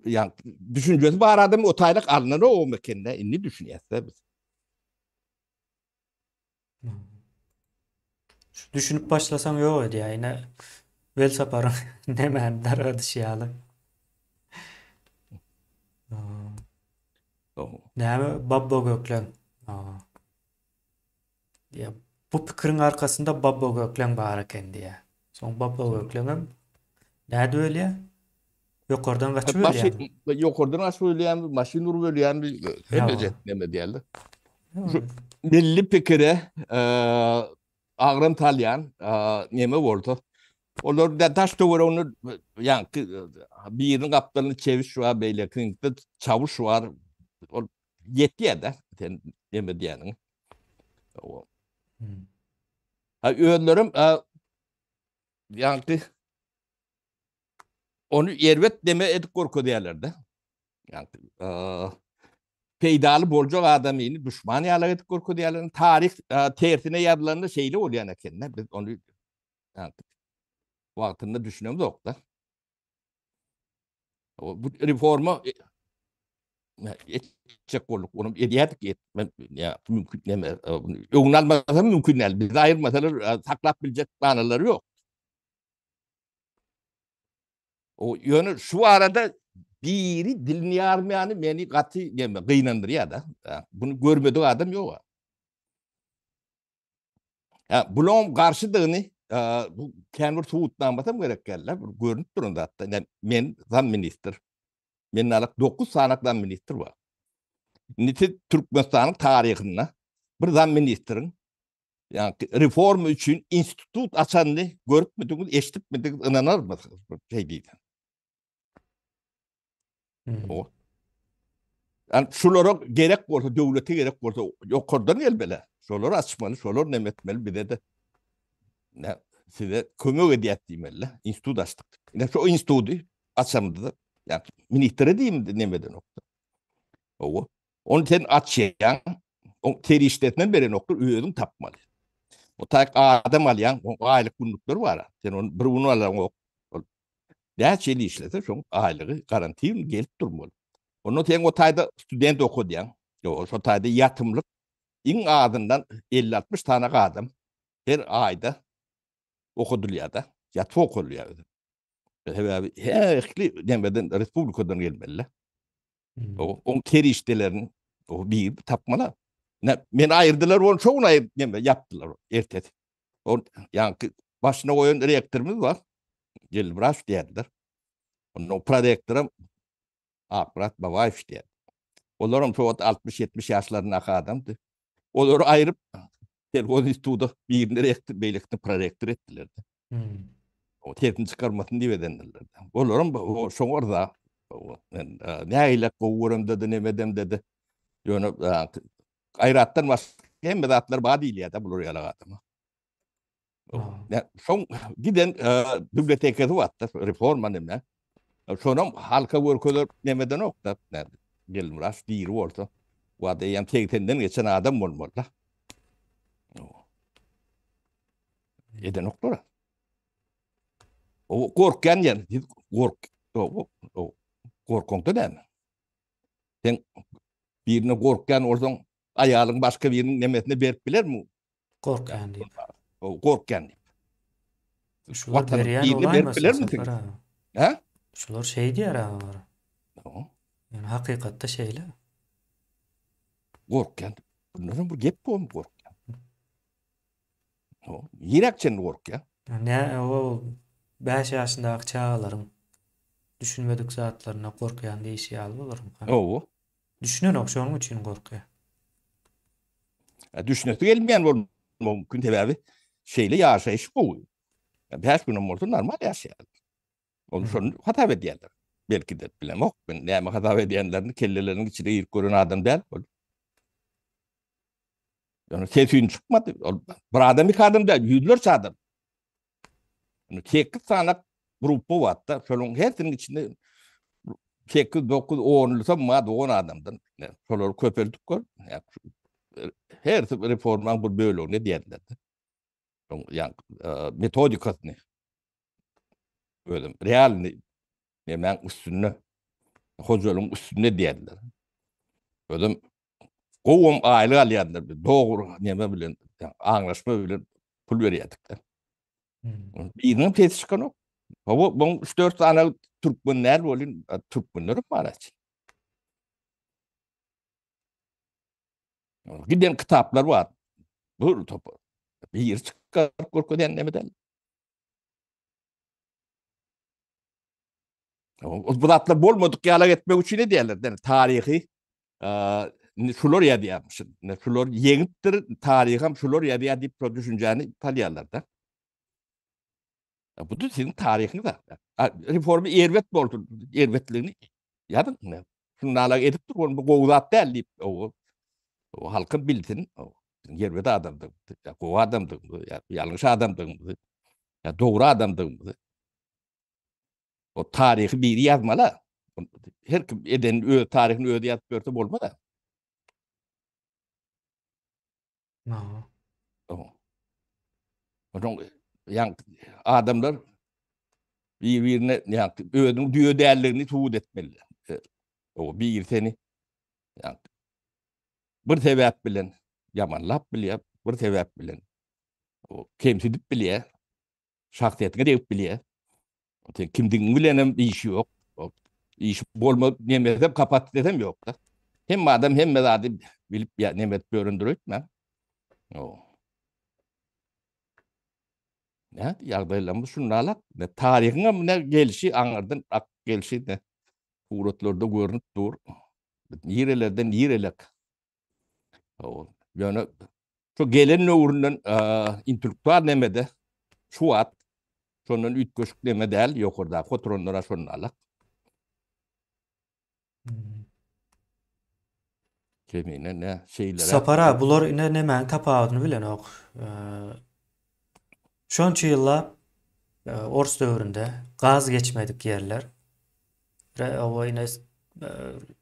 Yani düşüncesi var adam o taylık alınır o mekende inni düşünüyorsa biz. Düşünüp başlasam yok idi ya. Yine vel saparım. Nemen darı dışyalı. Näme babba göklen. Ya bu pikirin arkasında babba göklen bar eken diye. Soň babba göklenem näde öyle? Yokardan kaçıp öyle. Yok oradan aç söyleyen maşin nur söyleyen bir Ya. neme diyorlar. Şu milli pikire ağrım talyan neme oldu. Olur da taş doğru onu yani bir yerin kaptanını çeviş var böyle kıyıkta çavuş var. O yetti ya da neme diyenin. Öğünlerim yani onu yervet deme edik korku diyorlardı. Yani peydalı bolcak adamını düşman yalar edik korku diyorlardı. Tarih tersine yazılarında şeyli oluyor kendine. Biz onu yani, vaktinde düşünüyorum da yok da. Bu reformu edecek olduk. Onu ediyedik et. Ya mümkün deme. Öğünalmasa mümkün değil. Biz ayırmasalar saklap bilecek banaları yok. O yönü şu arada biri dilini yarmayanı beni katı yeme, kıynandırıyor da. Bunu görmediği adam yok. Bunun karşılığını bu kendi tuğuttan basam gerek geldiler. Görünüp durumda hatta. Yani ben zam minister. Benim alık 9 sanak zam minister var. Niti Türkmenistan'ın tarihinde bir zam ministerin yani reform için institut açanını görüp müdünüz, eşitip müdünüz inanır mısınız? Şey değil. O. Yani şulara gerek olsa, devlete gerek olsa yukarıdan elbele. Şuları açmalı, şuları nemetmeli. Bir de ne, size kömür ediyet diyemeli. İnstitut açtık. Yani şu institutu açamadı da. Yani ministere diyeyim de nemeden nokta. O. Onu sen açayan, o teri işletmen beri nokta üyedim tapmalı. O tak adam alayan, o aylık günlükleri var. Sen onu bir bunu alan o. Gerçeği işlete şu aylığı garantiyi gelip durmalı. Onu ten o tayda student oku diyen, o tayda yatımlık, in adından 50-60 tane adam her ayda okuduluyor da, yatı okuluyor. Her ekli demeden Respublikadan gelmeli. O teri işlerin o bir tapmalı. Men ayırdılar, onu çoğunu yaptılar ertesi. Yani başına koyan reaktörümüz var. Gelbraş diyorlar. O projektörüm Akbarat Bavaş diyor. Onların çoğu 60-70 yaşlarındaki adamdı. Onları ayırıp telefon istuğda bir reaktör, beylikte projektör ettiler. O telefon çıkarmasını diye edenlerdi. Onların o son orada ne ile kovurum dedi, ne medem dedi. Yani ayrattan başka hem de atlar bana değil ya da bulur yalan adamı. Ha. Ya, son giden bibliotekası vatta reforma neme. Sonra halka work'lar nemeden okta. Gelmiraş diri orta. Vada yan tekenden geçen adam olmalı. Eden oktora. O korkan yan. Kork. O korkontu den. Sen birine korkan oradan ayağın başka birinin nemesine berip biler mi? Korkan diýip. O korkan. Şular Vatanın berýän birine berip olaymasyn biler misin? Sapara? Ha? Şular şey diýer ağalar. O, Yani hakykatda şeyle. korkan. Bunların bu gep bu kork. O, yirakçen kork ya. Ne o 5 ýaşyndaky çağalaryň düşünmedik zatlaryna korkýan diýişi ýaly bolaryň. O. Düşünen okşonuň üçin korkýar. Düşünesi gelmeyen var mümkün tebebi şeyle yaşayış bu. Beş günüm oldu normal yaşayar. Onu sonra hata ediyorlar. Belki de bilmem yok. Ben ne ama hata edenlerini kellelerinin içine ilk görün adam değil. Yani sesin çıkmadı. Bir adam bir kadın değil. Yüzlerce adam. Yani 8 tane grubu var da. Şöyle hepsinin içinde 8, 9, 10 adamdan. Şöyle köpürdük gör. Her reforman bu böyle ne diyorlar. Yani metodikasını öyle real hemen üstüne hocanın üstüne diyorlar. Öyle kovum aile alyanlar doğru neme bilen anlaşma bilen pul veriyorduk. Birinin tesi çıkan o. Bu 3-4 tane Türkmenler olun Türkmenler var açık. Giden kitaplar var. Bu topu. Bir yer çıkar korku denlemeden. O bulatlar bolmadık yalak etmek için ne diyorlar? Yani tarihi şular ya diyormuşsun. Şular yeğittir tarihim şular ya diye deyip düşüneceğini talyalar da. Bu da senin tarihin de. Reformu ervet boldu. Ervetliğini yadın mı? Şunlarla edip dur. Bu kovdat değil deyip o halkın bilsin. Ervet adamdı. Kov adamdı. Yanlış adamdı. Doğru adamdı. O tarihi biri yazmalı. Her kim eden tarihini öde yazıp görsem olmadı. No. Onun yani adamlar birbirine yani ödün diyor değerlerini tuğut etmeli. O bir seni yani bir sebep bilen yamanlap bile bir sebep bilen o kemsidip bile şahsiyetine deyip bile kimdiğini bilenem işi yok. O iş bolma nemede kapat desem yok da. Hem adam hem adam bilip ya nemet göründürüyor etmem. O. Ne yağdaylarımız şunlarla ne tarihine ne gelişi anardın ak gelişi ne uğratlarda görünüp dur. Yirelerden yirelek. O. Yani şu gelen uğrundan intellektual nemede şu at sonun üç köşk neme değil yok orada kontrollara şunlarla. Kemine ne şeylere. Sapara bular ine näme tapawyny bilen ok. Şonça ýylla Ors döwründe gaz geçmedik yerler. O ine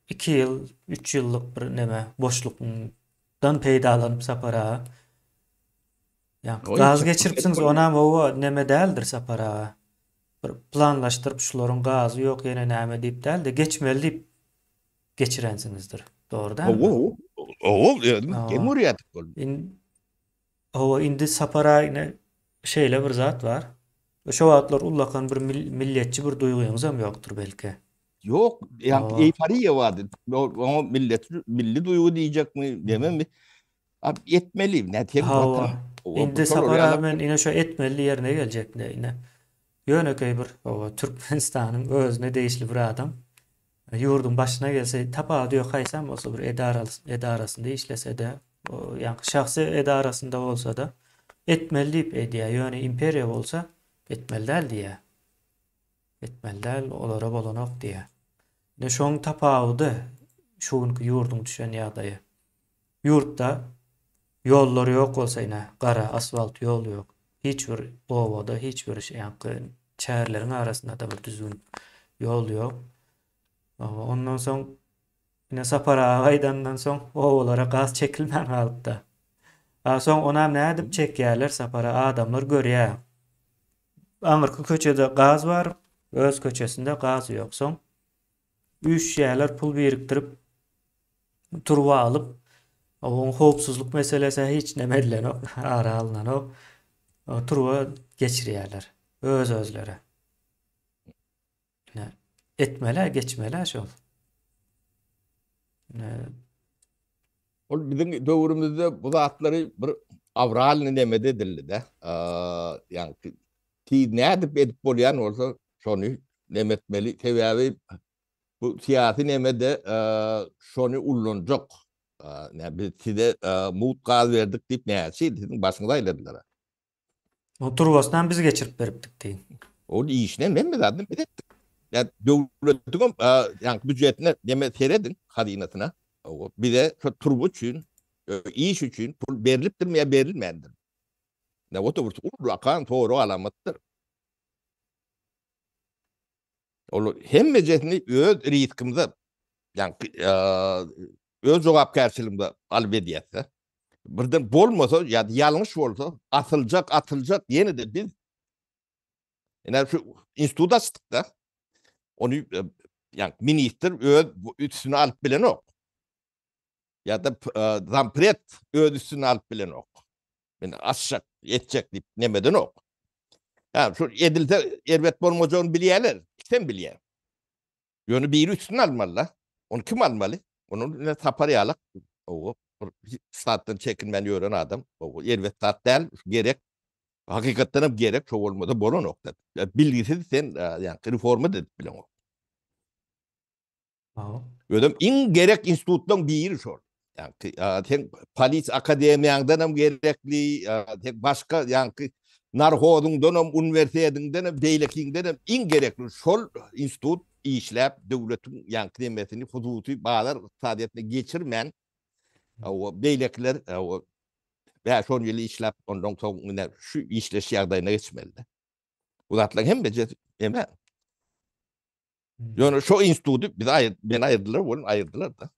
2 ýyl, 3 ýyllyk bir näme boşlukdan peýdalanyp sapara. Yani gaz geçiripsiňiz onam o näme däldir sapara. Bir planlaşdyrıp şularyň gazy ýok ýene näme diýip däl de geçmeli diýip geçirensiňizdir. Doğru da mı? O Cumhuriyet. O indi sapara ine şeyle bir zat var. Şo wagtlar ullakan bir milletçi bir duýguňyz hem ýokdur belki. Yok yani euforiya vardı. O milli duygu diyecek mi demem mi? Abi etmeli. Ne tek vatan. Indi sapara men ine şo etmeli yerine gelecek ne ine. Ýöneköy bir Türkmenistanyň özüne değişli bir adam. Yurdun başına gelse tapa diyor kaysam olsa bir edarasında işlese de yani şahsi edarasında olsa da etmeli deyip ediyor. Yani imperiya olsa etmeli değil diye. Etmeli değil olara bolanok diye. Ne şoň tapawdy şoňky yurdun düşen ýagdaýy. Yurtda yollar yok olsa ine, kara asfalt yol yok. hiç bir ovada, hiç bir şey, yani çäherleriň arasynda da bir düzgün yol ýok. Ondan soň ine sapara gaýdandan soň owalara gaz çekilmän galypdy. Soň onam nädip çekýärler sapara adamlar görýär. Aňyrky köçede gaz bar, öz köçesinde gaz ýok. Soň üç ýerler pul biriktirip turba alyp, oň howpsuzlyk meselesi hiç näme bilen ara alynan turba geçirýärler öz özlere. Ne etmeler, geçmeler şol. Ne O bizim döwrümizde bu zatları bir avral neme dedildi de. Yani ki nädip edip bolýan bolsa şonu nemetmeli sebäbi bu siyasi nemede şonu ullanjak. Ne biz size mut gaz verdik diýip näçe sizin başyňyza aýladylar. o turbasından biz geçirip beripdik diýin. O işine men zaten bir ettik. Yani devletin yani bücretine neme seredin hadinatyna. O bir de şu turbu üçün iş üçün pul berilipdir mi ya berilmeýändir. Ne o da bu akan toru alamatdır. O hem mejetini öz riskimde yani öz jogapkärçiligimde alyp edýärse birden bolmasa ya ýalňyş bolsa atylacak ýene de biz ene şu institut açdyk da onu yani minister öz üstüne alıp bilen ok. Ya da zampret öz üstüne alıp bilen ok. Yani aşak etcek deyip nemeden ok. Yani şu edilse elbet bolmajağını bilýärler. Sen bilýär. Ýöne biri üstüne almalı. Onu kim almalı? Onu ne tapary alak. O saatdan çekinmen ýören adam. O elbet saat däl gerek. Hakykatdan hem gerek şo bolmada bolan ok. Bilgisiz sen yani reforma edip bilen ok. Ödüm in gerek institutdan biri şol. Yani sen polis akademiýaňdan hem gerekli, tek başka yani narhodundan hem üniversiteden hem beýlekiňden hem in gerekli şol institut işläp döwletiň yani demesini huduty bağlar saadetine geçirmän o beýlekler o ve şol ýyly işläp ondan soň şu işleş ýagdaýyna geçmeli. Uzatlar hem beje eme. Ýöne şo institutu biz ben aýyrdylar da.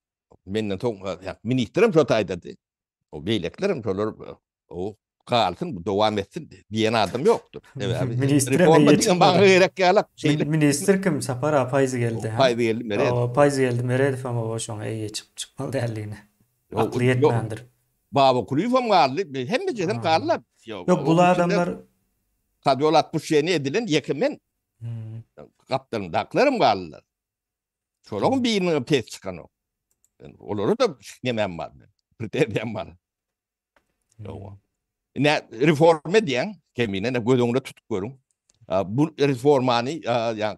Menden soň ministrim şo taýdady. O beýleklerim şolar o kalsın bu dowam etsin diýen adam ýokdur. Reforma diýen baňa gerek ýalak Minister kim? Sapara paýzy geldi. Paýzy geldi mere. O paýzy geldi mere defam o şoň eýe çykmaly däliňi. Akly ýetmändir. Baba kulüfam garly hem mejedem garlar. Yok bu adamlar Kadyol 67 edilen yekimen kaptanın daklarım garlylar. Şolaryň birini pes çykan o. Olary da nemem bar. Preterdiýan bar. Ne reforma diýen kemine ne gödüňde tutup görüň. Bu reformany ýa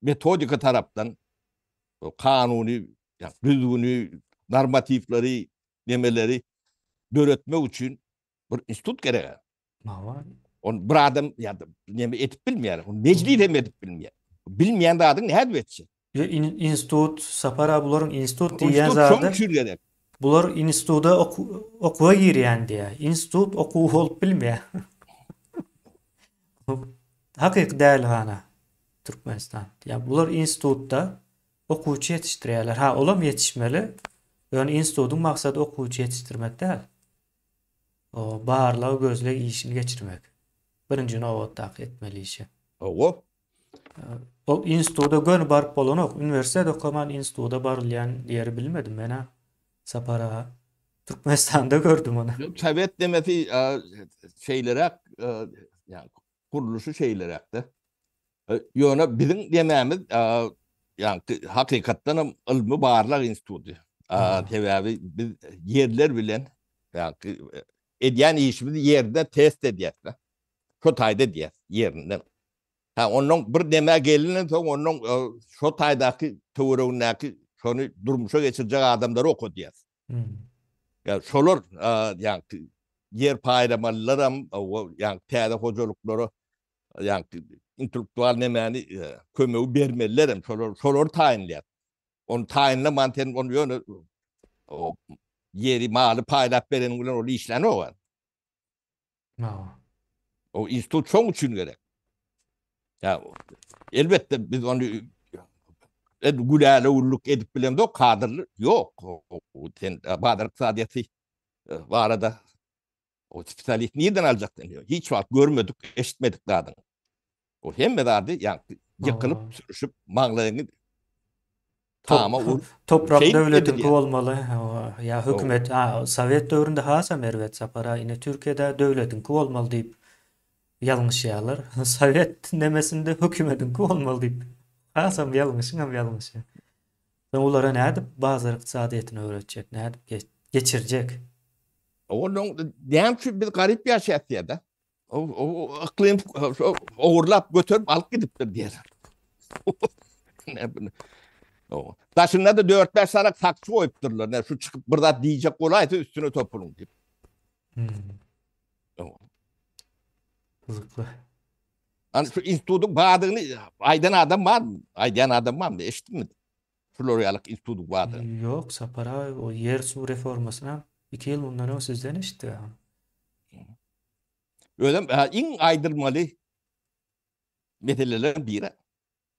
metodika tarapdan kanuny ýa düzgünü normatifleri nemeleri döretmek üçin bir institut gerek. On bir adam ya da neme etip bilmeýär. On meclis hem etip bilmeýär. Bilmeýän adyň näde etsin? Institut, sapara bularyň institut diýen zady. Bular institutda okuwa girýän diýär. Institut okuw bolup bilmeýär. Hakyky däl hana Türkmenistan. Ya bular institutda okuwçy ýetişdirýärler. Ha, olam ýetişmeli. Ýöne institutyň maksady okuwçy ýetişdirmek däl. O barlaw gözle işini geçirmek. Birinji nowatda etmeli işi. O institutda gönü barıp bolan ok. Üniversitede okuman institutda barylýan ýeri bilmedim men ha. Sapara Türkmenistan'da gördüm onu. Sovet demesi şeylerek yani kuruluşu şeylerek de. Ýöne bizim dememiz yani hakykatdan ilmi barlak institutu. Sebäbi biz yerler bilen yani edýän işimizi ýerde test edýär. Şo taýda diýär ýerinden. Ha onuň bir deme gelinen soň onuň şo taýdaky töweregindäki şonu durmuşa geçirjek adamlary okudyar. Ya şolar yani yer paýramallaram yani täze hojalyklary yani intellektual nemeni kömegi bermelilerim şolar taýinlýar. Onu taýinleman ten onu ýöne o yeri maly paýlap beren bilen ol işleni o. Ha. O institut çok için gerek. Ya elbette biz onu gülale ulluk edip bilen de o kadırlı yok. Sen Bahadır Saadet'i var arada o spitalit nereden alacak deniyor. Hiç vakit görmedik, eşitmedik daha. O hem de vardı yani yıkılıp Ha. sürüşüp mağlayanı Top, tama o toprak şey nedir devletinki ya? olmalı. Ya O, hükümet, Sovet dövründe hasa mervet sapara yine Türkiye'de devletinki olmalı deyip yanlış yalar. Sovet demesinde hükümetinki olmalı deyip. Hasam yanlışın hem yanlış. Ben onlara ne edip bazı iktisadiyetini öğretecek, ne edip geçirecek. onun diyem ki biz garip yaşayat ya da. O iklim uğurlap götürüp alıp gidiptir diye. Ne bunu? O. Taşında da 4-5 sarak sakçı koyupturlar. Ne şu çıkıp burada diyecek olaydı üstüne topulun deyip. Hmm, O. Kızıklı. Hani şu institutun bağdığını aydan adam var mı? Aydan adam var mı? Eşittin mi? Floryalık institutun bağdığını. Yok sapara o yer su reformasına 2 yıl bundan o sizden işte. Öyle in aydırmalı meselelerden biri.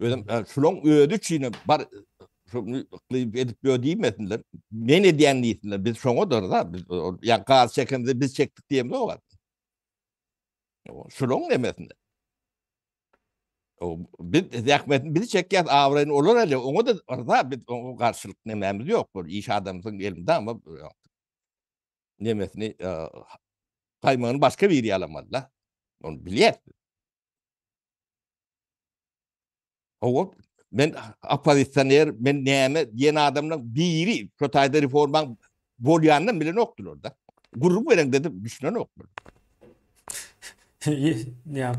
Öyle şunun ödü çiğne bar şunu edip ödeyemediler. Ne diyen değiller. Biz şunu da biz yani gaz çekimde biz çektik diyeyim de o var. Şunun demesinde. O biz yakmetin bizi çekyat avrayın olur öyle. Onu da orada biz o karşılık nememiz yok. Bu iş adamımızın elinde ama nemesini kaymağını başka bir yere alamadılar. Onu biliyor. O ben Afganistan'ı ben neyme yeni adamla biri Kotay'da reforman bolyanla bile noktur orada. Gurur veren dedim düşünen noktur. Yani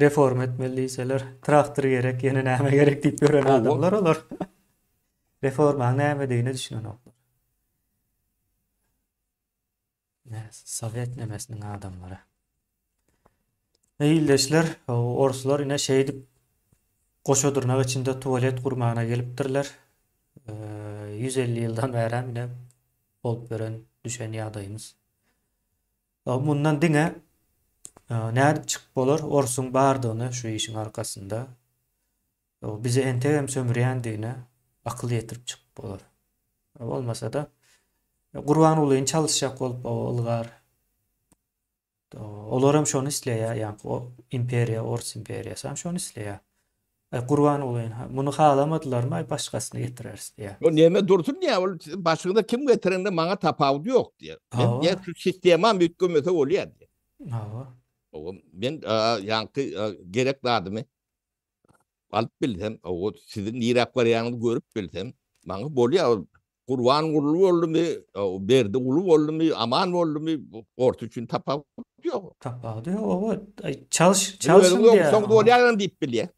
reform etmeliyseler traktör gerek, yeni näme gerek deyip gören O adamlar olur. Reforman näme diýeni düşünen olur. Sovet nemesinin adamları. Eýildeşler, oruslar ine şey dip goşodurnak içinde tuvalet kurmağına gelipdirler. 150 yıldan beri ine bolup gören düşen ýagdaýymız. Bundan diňe nädip çıkıp bolar? Orsun bardygyny şu işin arkasında. Bize entegem sömürýän diýine akyl ýetirip çıkıp bolar. Olmasa da Gurban ulyň çalışjak bolup ylgar. Olaram şonu isleýär, ýani o imperiýa, Orus imperiýasy hem şonu isleýär. Gurban ulyň muny halamadylarmy başgasyny getireriz diýär. o neme dursun ya başında kim getirende bana tapavdu yok diye. Ben ya şu sistema mükemmete oluyor diye. Hawa. O ben yankı gerek adımı alıp bilsem o sizin Irak var yanını görüp bilsem bana boluyor Kurban ulu oldu mu, berdi ulu oldu mu, aman oldu mu, orta için tapav yok. Tapawdy o çalışsın Ödüňde diýär. oňşoň bolýan diýip bilýär.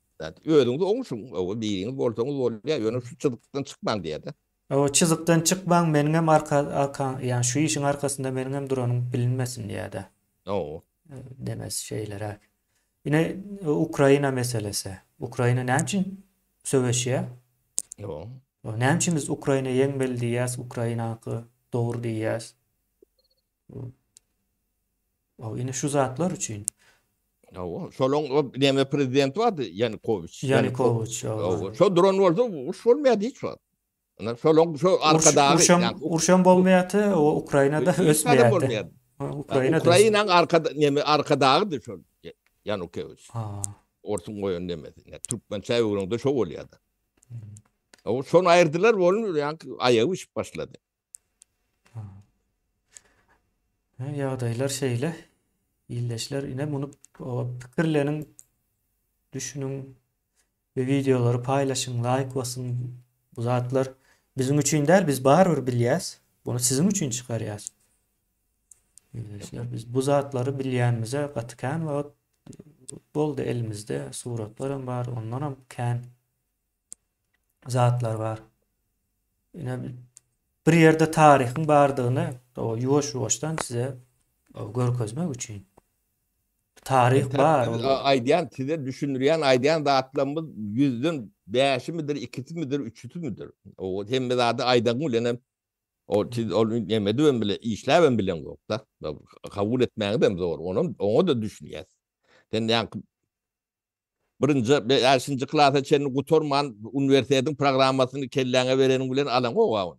Ödüňde oňşoň, o biriňiz bolsaňyz bolýar, ýöne şu çyzykdan çykmaň diýär. O çyzykdan çykmaň meniňem ýani şu işin arkasında meniňem duranyň bilinmesin diýär. O. Demez şeyler. Yine Ukraina meselesi. Ukraina näme üçin söweşýär? O. Näme üçin biz Ukraina ýeňmeli diýäs, Ukrainany dogry diýäs? Yine şu zatlar üçin. O. Şolong o näme prezident bardy, Yanukovych. Yanukovych. Şo duran bolsa, uş bolmaýady hiç wagt. Ana şolong şo arkadagy Urşan bolmaýaty, o Ukrainada ösmeýärdi. Ukraina'nın arkadağı şol Yanukovych. Orsun goýan demedi. Türkmen çaýygyňda şo bolýardy. O şonu aýyrdylar, bolun ýani aýagy işip başlady. Ýagdaýlar şeýle. İlleşler ine bunu pikirleriň düşünün ve videoları paylaşın, like basın. Bu zatlar bizim üçin däl, biz barbyr bilýäs. Bunu sizin üçin çykarýas. Biz bu zatları bilýänimize gatykän we boldy elimizde suratlarım var, ondan hem kän zatlar var. Ine bir ýerde taryhyň bardygyny o ýuwaş-ýuwaşdan size görkezmek üçin. Tarih var. Aýdýan size düşünürýän aýdýan zatlarymyz 100'ün 5'i midir, 2'si midir, 3'sü midir? O hem zady aýdan bilen siz onu yemedi ben bile işleven bilen yok da. Kabul etmeği ben zor. Onu da düşünüyor. Sen yani birinci, beşinci klasa çenini kutorman üniversitetin programmasını kellene verenin bilen alan o var.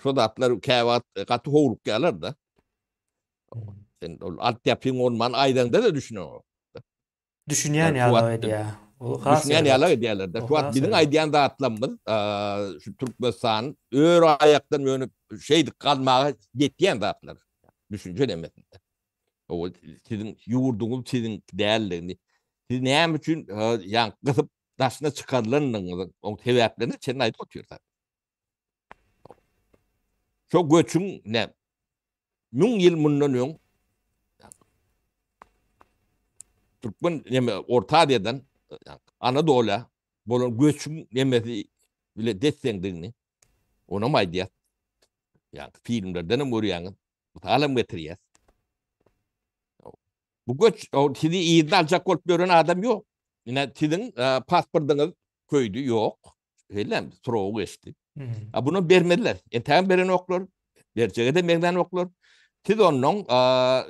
Şu da atlar kevat katı hoğruk gelir da. Hmm. Sen altyapın olman aydanda da düşünüyor. Düşünýän Yani şu ýaly at edýär. O has düşünen serwet. yerler ediyorlar da. O Şu at has bizim serwet. aydiyan dağıtlanmaz. Şu Türkmenistan öğre ayaktan yönü şeydik kalmaya yetkiyen dağıtlar. Düşünce demesinde. O sizin yurdunuz sizin değerlerini. Siz ne için yani kısıp taşına çıkarılanın o sebeplerini senin ayda oturuyorlar. Çok göçün ne? Mün yıl bundan yok. Türkmen yani Orta Asya'dan yani Anadolu'ya bunun göçün nemesi bile desteklendiğini ona maydiya. Yani filmlerden mi vuruyorsun? Alam getiriyor. Bu göç o sizi iyi alacak olup gören adam yok. Yine sizin pasportunuz köydü yok. Öyle mi? Soğuk geçti. Hmm. Bunu vermediler. Enten veren oklar. Gerçeğe de verden oklar. Siz onun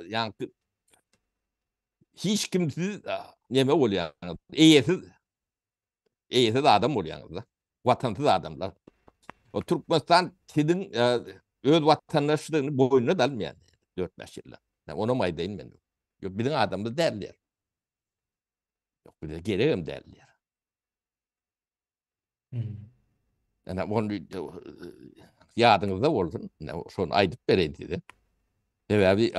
yani hiç kimsiz neme oluyor. İyisiz adam oluyorsunuz. Vatansız adamlar. O Türkmenistan sizin öz vatandaşlığını boynuna dalmayan 4-5 yıllar. Yani ona maydayım ben. Yok bizim adamda derler. Yok bir de gereğim derler. Hmm. Yani onu yadınızda olsun. Yani şunu aydıp vereyim size. Sebebi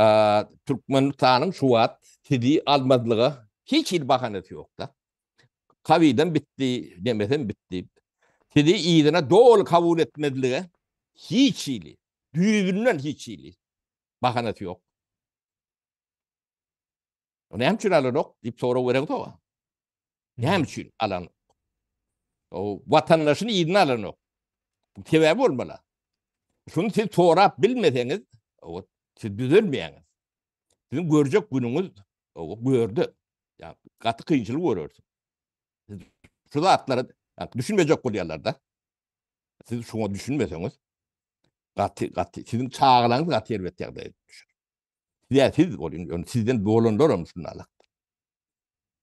Türkmenistan'ın şu an sizi almadığı hiç il bahanesi yok da. Kaviden bitti, demesen bitti. Sizi iyidine doğal kabul etmediği hiç ili. Düğününden hiç ili. Bahanesi yok. Ne hem için alan yok? Deyip sonra veren o. Ne hem Hmm. için alan. O vatandaşın iyidine alan yok. Bu sebebi olmalı. Şunu siz sonra bilmeseniz o siz düzelmeyeniz. Sizin görecek gününüz o gördü. Yani katı kıyınçılık görüyorsun. Siz şurada atları yani düşünmeyecek oluyorlar da. Siz şunu düşünmeseniz katı sizin çağlarınız katı elbet yerde düşür. Ya siz olun. Yani sizden doğulanlar olmuş bunlarla.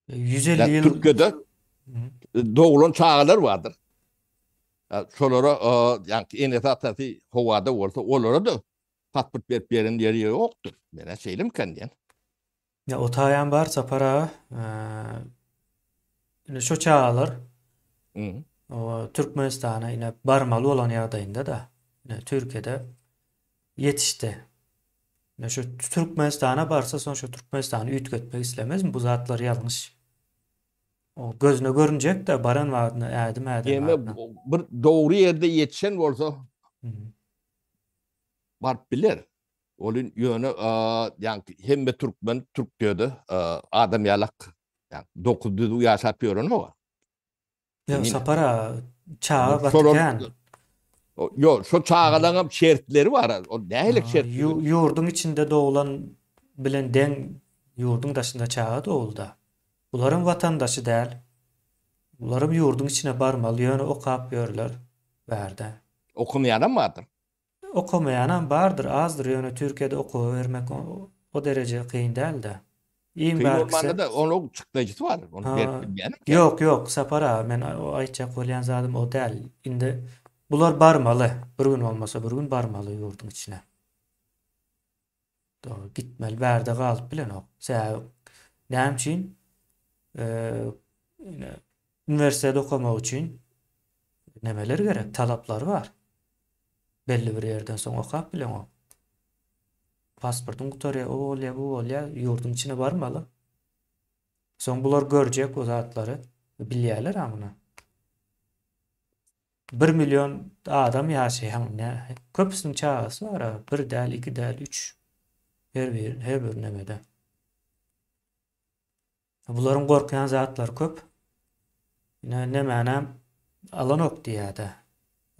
150 Yani yıl. Türkiye'de Hmm. doğulan çağlar vardır. Yani şolara yani en esasası havada olsa onlara da pasport verip veren yeri yoktur. Ben şeylim kendiyen. Ya otaýan barça para ine şo çağalar Hı. o Türkmenistana ine barmaly bolan ýagdaýynda da ine Türkiýede yetişdi. Ne şu Türkmenistan'a barsa son şu Türkmenistan'ı ütgetmek istemez mi? Bu zatlar yanlış. O gözüne görünecek de baran vaadine ädim Yeme vaadine. bir doğru yerde yetişen olsa Hı. var bilir. Onun yönü yani hem de Türkmen Türk diyordu adam yalak yani 900 yaşap yörünü var. Ya Yine. sapara çağa Sorun batıkan. yok şu çağlarının şeritleri var. O neyle şeritleri? Yurdun içinde doğulan bilen den yurdun dışında çağa doğulda. Buların vatandaşı değil. Bularım yurdun içine barmalı yönü okap yörler verdi. Okumayan vardır. Okumayan bardır, azdır yönü Türkiye'de oku vermek o derece kıyın değil de. İyim Kıyın olmanda belkisi. da onun çıktıcısı var. Onu verip Ha, bilmeyen ki. yok sapara men o aytjak bolýan zadım o däl. Indi bular barmaly. Bir gün olmasa bir gün barmaly yurdun içine. Gitmeli bärde galyp bilen o. Sebäbi näme üçin? Ine üniversitede okumak üçin nemeler gerek? Talaplar var. Belli bir yerden soň okap bilen o. Pasportun gutarya o bolýa bu bolýa yurdun içine barmaly. Soň bular görjek o zatlary. Bilýärler hamyny. 1 milyon adam ýaşaýan köpüsiniň çağasy var. Bir däl, iki däl, üç. Her bir nemede. Bularyň gorkýan zatlar köp. Nämänem alanok diýär-de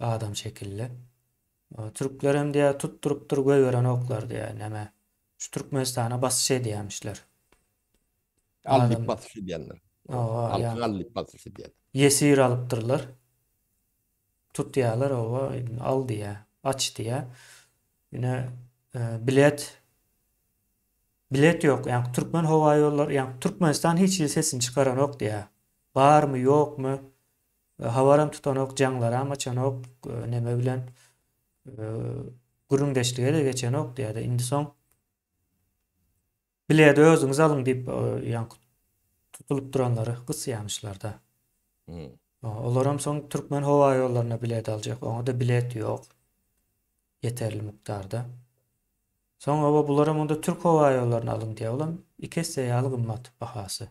adam şekilli. Türkler hem diýär tutturup göýberen oklar diýär näme. Şu Türkmenistana basyş edýärmişler. Allık Adam batışı diyenler. ya Halkın allık batışı diyenler. yesir alypdyrlar. Tutýarlar owa al diýär. aç diye. Yine bilet yok. Yani Türkmen Hava Yolları, yani Türkmenistan hiç sesini çıkaran yok diye. Var mı yok mu? Havaram tutan ok, canlar ama çan ok, neme bilen e, güründeşliğe de geçen ok diye de. Indi son bileti özüňiz alın deyip yani tutulup duranları kısıyamışlar da. Hı. Olaram son Türkmen Hava Yollarına bilet alacak. Ona da bilet yok. Yeterli miktarda. Sonra bularam onda Türk Hava Yollarına alın diye. Olam ikisi de gymmat bahası.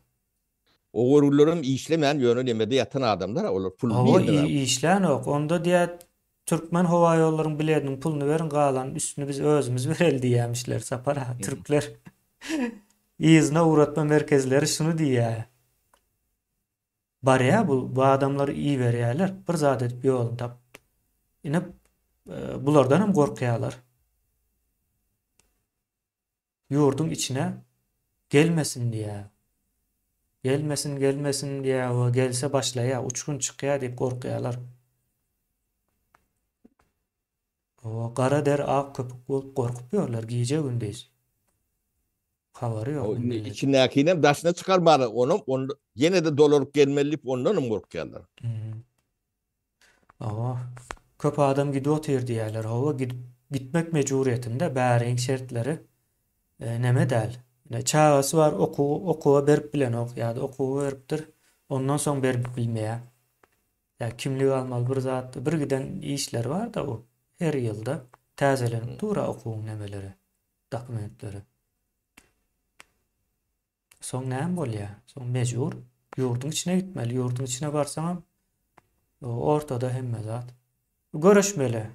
O gorullarım işlemeyen yönelemede yatan adamlar olur. Pul Hava bir iyi işleyen yok. Onda diye Türkmen Hava Yolları'nın biletinin pulunu verin, kalan üstünü biz özümüz verel diyemişler sapara. Türkler izne uğratma merkezleri şunu diye. Bari ya bu adamları iyi veriyorlar. Bir zat edip yolun tap. Yine bulardan hem korkuyorlar. Yurdun içine gelmesin diye. Gelmesin diye. O gelse başlaya uçkun çıkıyor deyip korkuyorlar. O kara der ak köpük bolup korkuyorlar. Giyece gündeyiz. Havarı yok O bu millet. içindekine daşına çıkarmadı onu yine de dolarıp gelmeliyip ondan mı korkuyorlar? Hmm. Ama köp adam gidiyor otur diyorlar. Hava gitmek mecburiyetinde bäriň şertleri neme däl. Çağası var okuwa berip bilen ok ýa-da okuwa beripdir. Ondan soň berip bilmeýär. Ya kimlik almaly bir zat bir giden işler var da o her ýylda täzelenip dura okuwyň nemeleri, dokumentleri. Soň näme bolýar? Soň mejbur ýurdun içine gitmeli. Ýurdun içine barsaňam ortada hemme zat görüşmeli.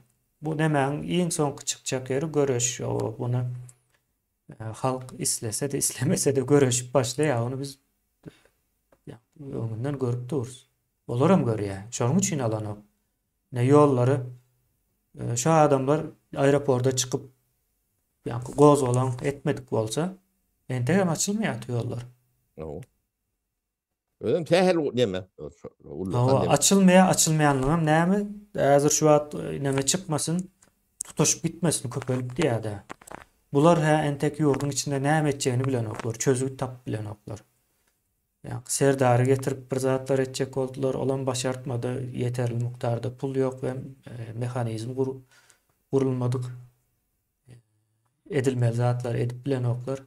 Bu nämäň iň soňky çykjak ýeri görüş. Bunu halk islese de islemese de görüşüp başlaýar. Onu biz öňünden görüp dururuz. Olaram görýär. Şonuň üçin alan o. Ne ýollary şu adamlar aeroporda çıkıp yani goz olan etmedik bolsa entegam açılmaýar ýollar. O. Öyle mi? Sen her deme. Hava Deme. açılmayanlığım näme? Hazır şu at näme çıkmasın, tutuşup gitmesin köpelip diýär de. Bular entek ýurdun içinde näme etjegini bilen oklar, çözüp tap bilen oklar. Yani serdary getirip bir zatlar etjek boldular, olan başartmady, yeterli miktarda pul yok we mehanizm gurulmadyk. Edilmeli zatlar edip bilen oklar.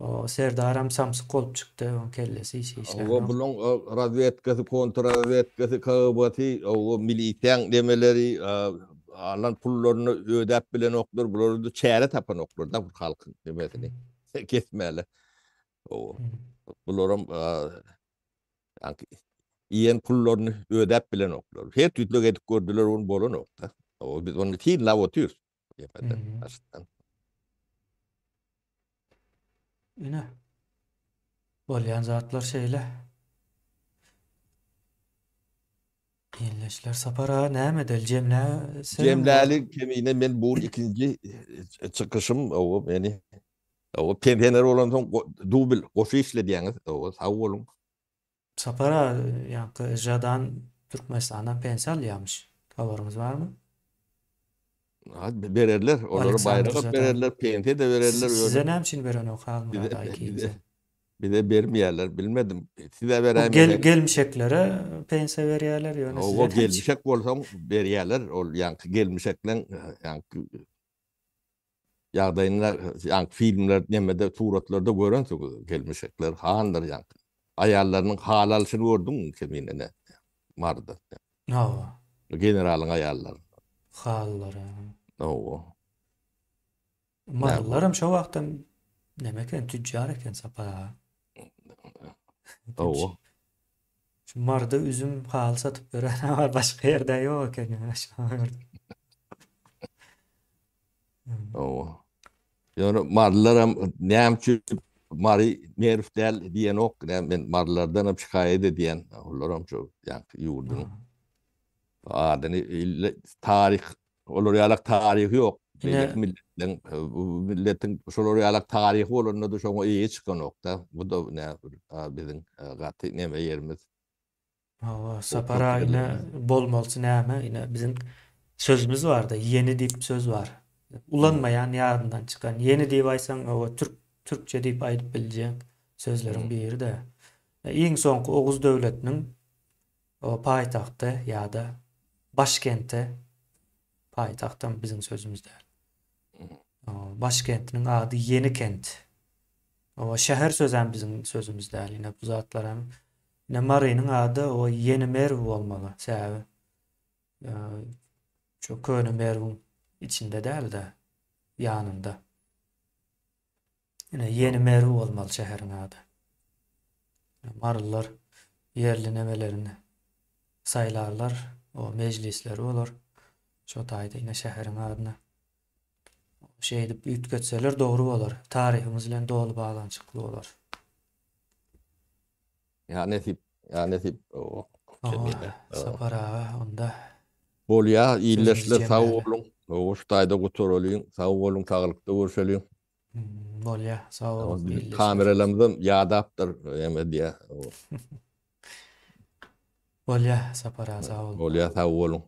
O serdaram samsyk bolup çykdy, o kellesi işler. O bulun razvedkası, kontrrazvedkası, KGB'si, o militen demeleri, alan pullarını ödep bilen oklar, buları da çäre tapan oklar da bu halkın demesini kesmeli. O bularım yani iyen pullarını ödep bilen oklar. Her türlü edip gördüler onu bolan okta. O biz onu tin lav otur. Yemeden aslında. Ine bolýan zatlar şeýle. Ýeňleşler sapara näme edel jemlä Cemlali kemiğine men bu ikinci çıkışım o beni o pendener olan son dubil koşu işlediğiniz o sağ olun. sapara ýa jadan Türkmenistandan pensal ýamış. Habarymyz barmy? Hadi verirler onları Alexander bayrak Zadan. verirler pente de verirler Size öyle. näme üçin beren o Bir halmada de, bir ikinize? de, bir de vermeyerler bilmedim. Size Bu veremeyecek. gelmişeklere pense berýärler ýöne size. O gelmişek olsam veriyerler o yankı gelmişeklen yankı ýagdaýynda yankı filmler nemede suratlarda görensiz gelmişekler hanlar yankı. Ayarlarının halalşını gördün kemine mardı. Hawa. Generalın ayarları. Hallary. O. Marlaram şo wagtdan nemeken tüccar eken sapara. O. Şu marda üzüm hal satıp beren ama başka yerde yok eken ya. O. Yani marlaram näme mari merif del diyen ok men marlardan şikayet ediyen olaram çok yankı yurdun. Adını tarih olur yalak tarihi yok. Belki milletin şolor yalak tarihi olurunda da şoňa iyi çıkan nokta. Bu da ne bizim gaty neme yerimiz. Hawa sapara ine bolmalsy näme ine bizim sözümüz var da yeni deyip söz var. Ulanmayan yadından çıkan. Yeni deyip aysan o Türkçe deyip ayıp bileceğin sözlerin biri de. İň soňky Oğuz döwletiniň o paýtagty ýa-da başkenti, paýtagtam biziň sözümizde. O başkentiniň ady Yenikent. O şäher sözem biziň sözümizde. Ýene bu zatlaram. Ýene Marynyň ady o Yeni Merw bolmaly. Sebäbi şu Köne Merw'ün içinde däl de ýanynda. Ýene Yeni Merw bolmaly şäheriň ady. Marlar yerli nemelerini saylarlar, o meclisleri olur. Şo taýda ýine şäheriň adyna şey edip üýtgetseler dogry bolar. Tarihimiz bilen dolu bağlançykly bolar. Ya nesip o kemide. Sapar ağa onda Bolýa, iyileşler Sözümüz sag jemmäli. bolun. O ştaýda guturalýyn, sag bolun, taglykda görşelýän. Bolýa, sag ol. Bizim kameralarymyzdan ýadapdyr eme diýe. Bolýa, sapar ağa sag ol. Bolýa, sag bolun,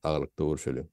taglykda görşelýän.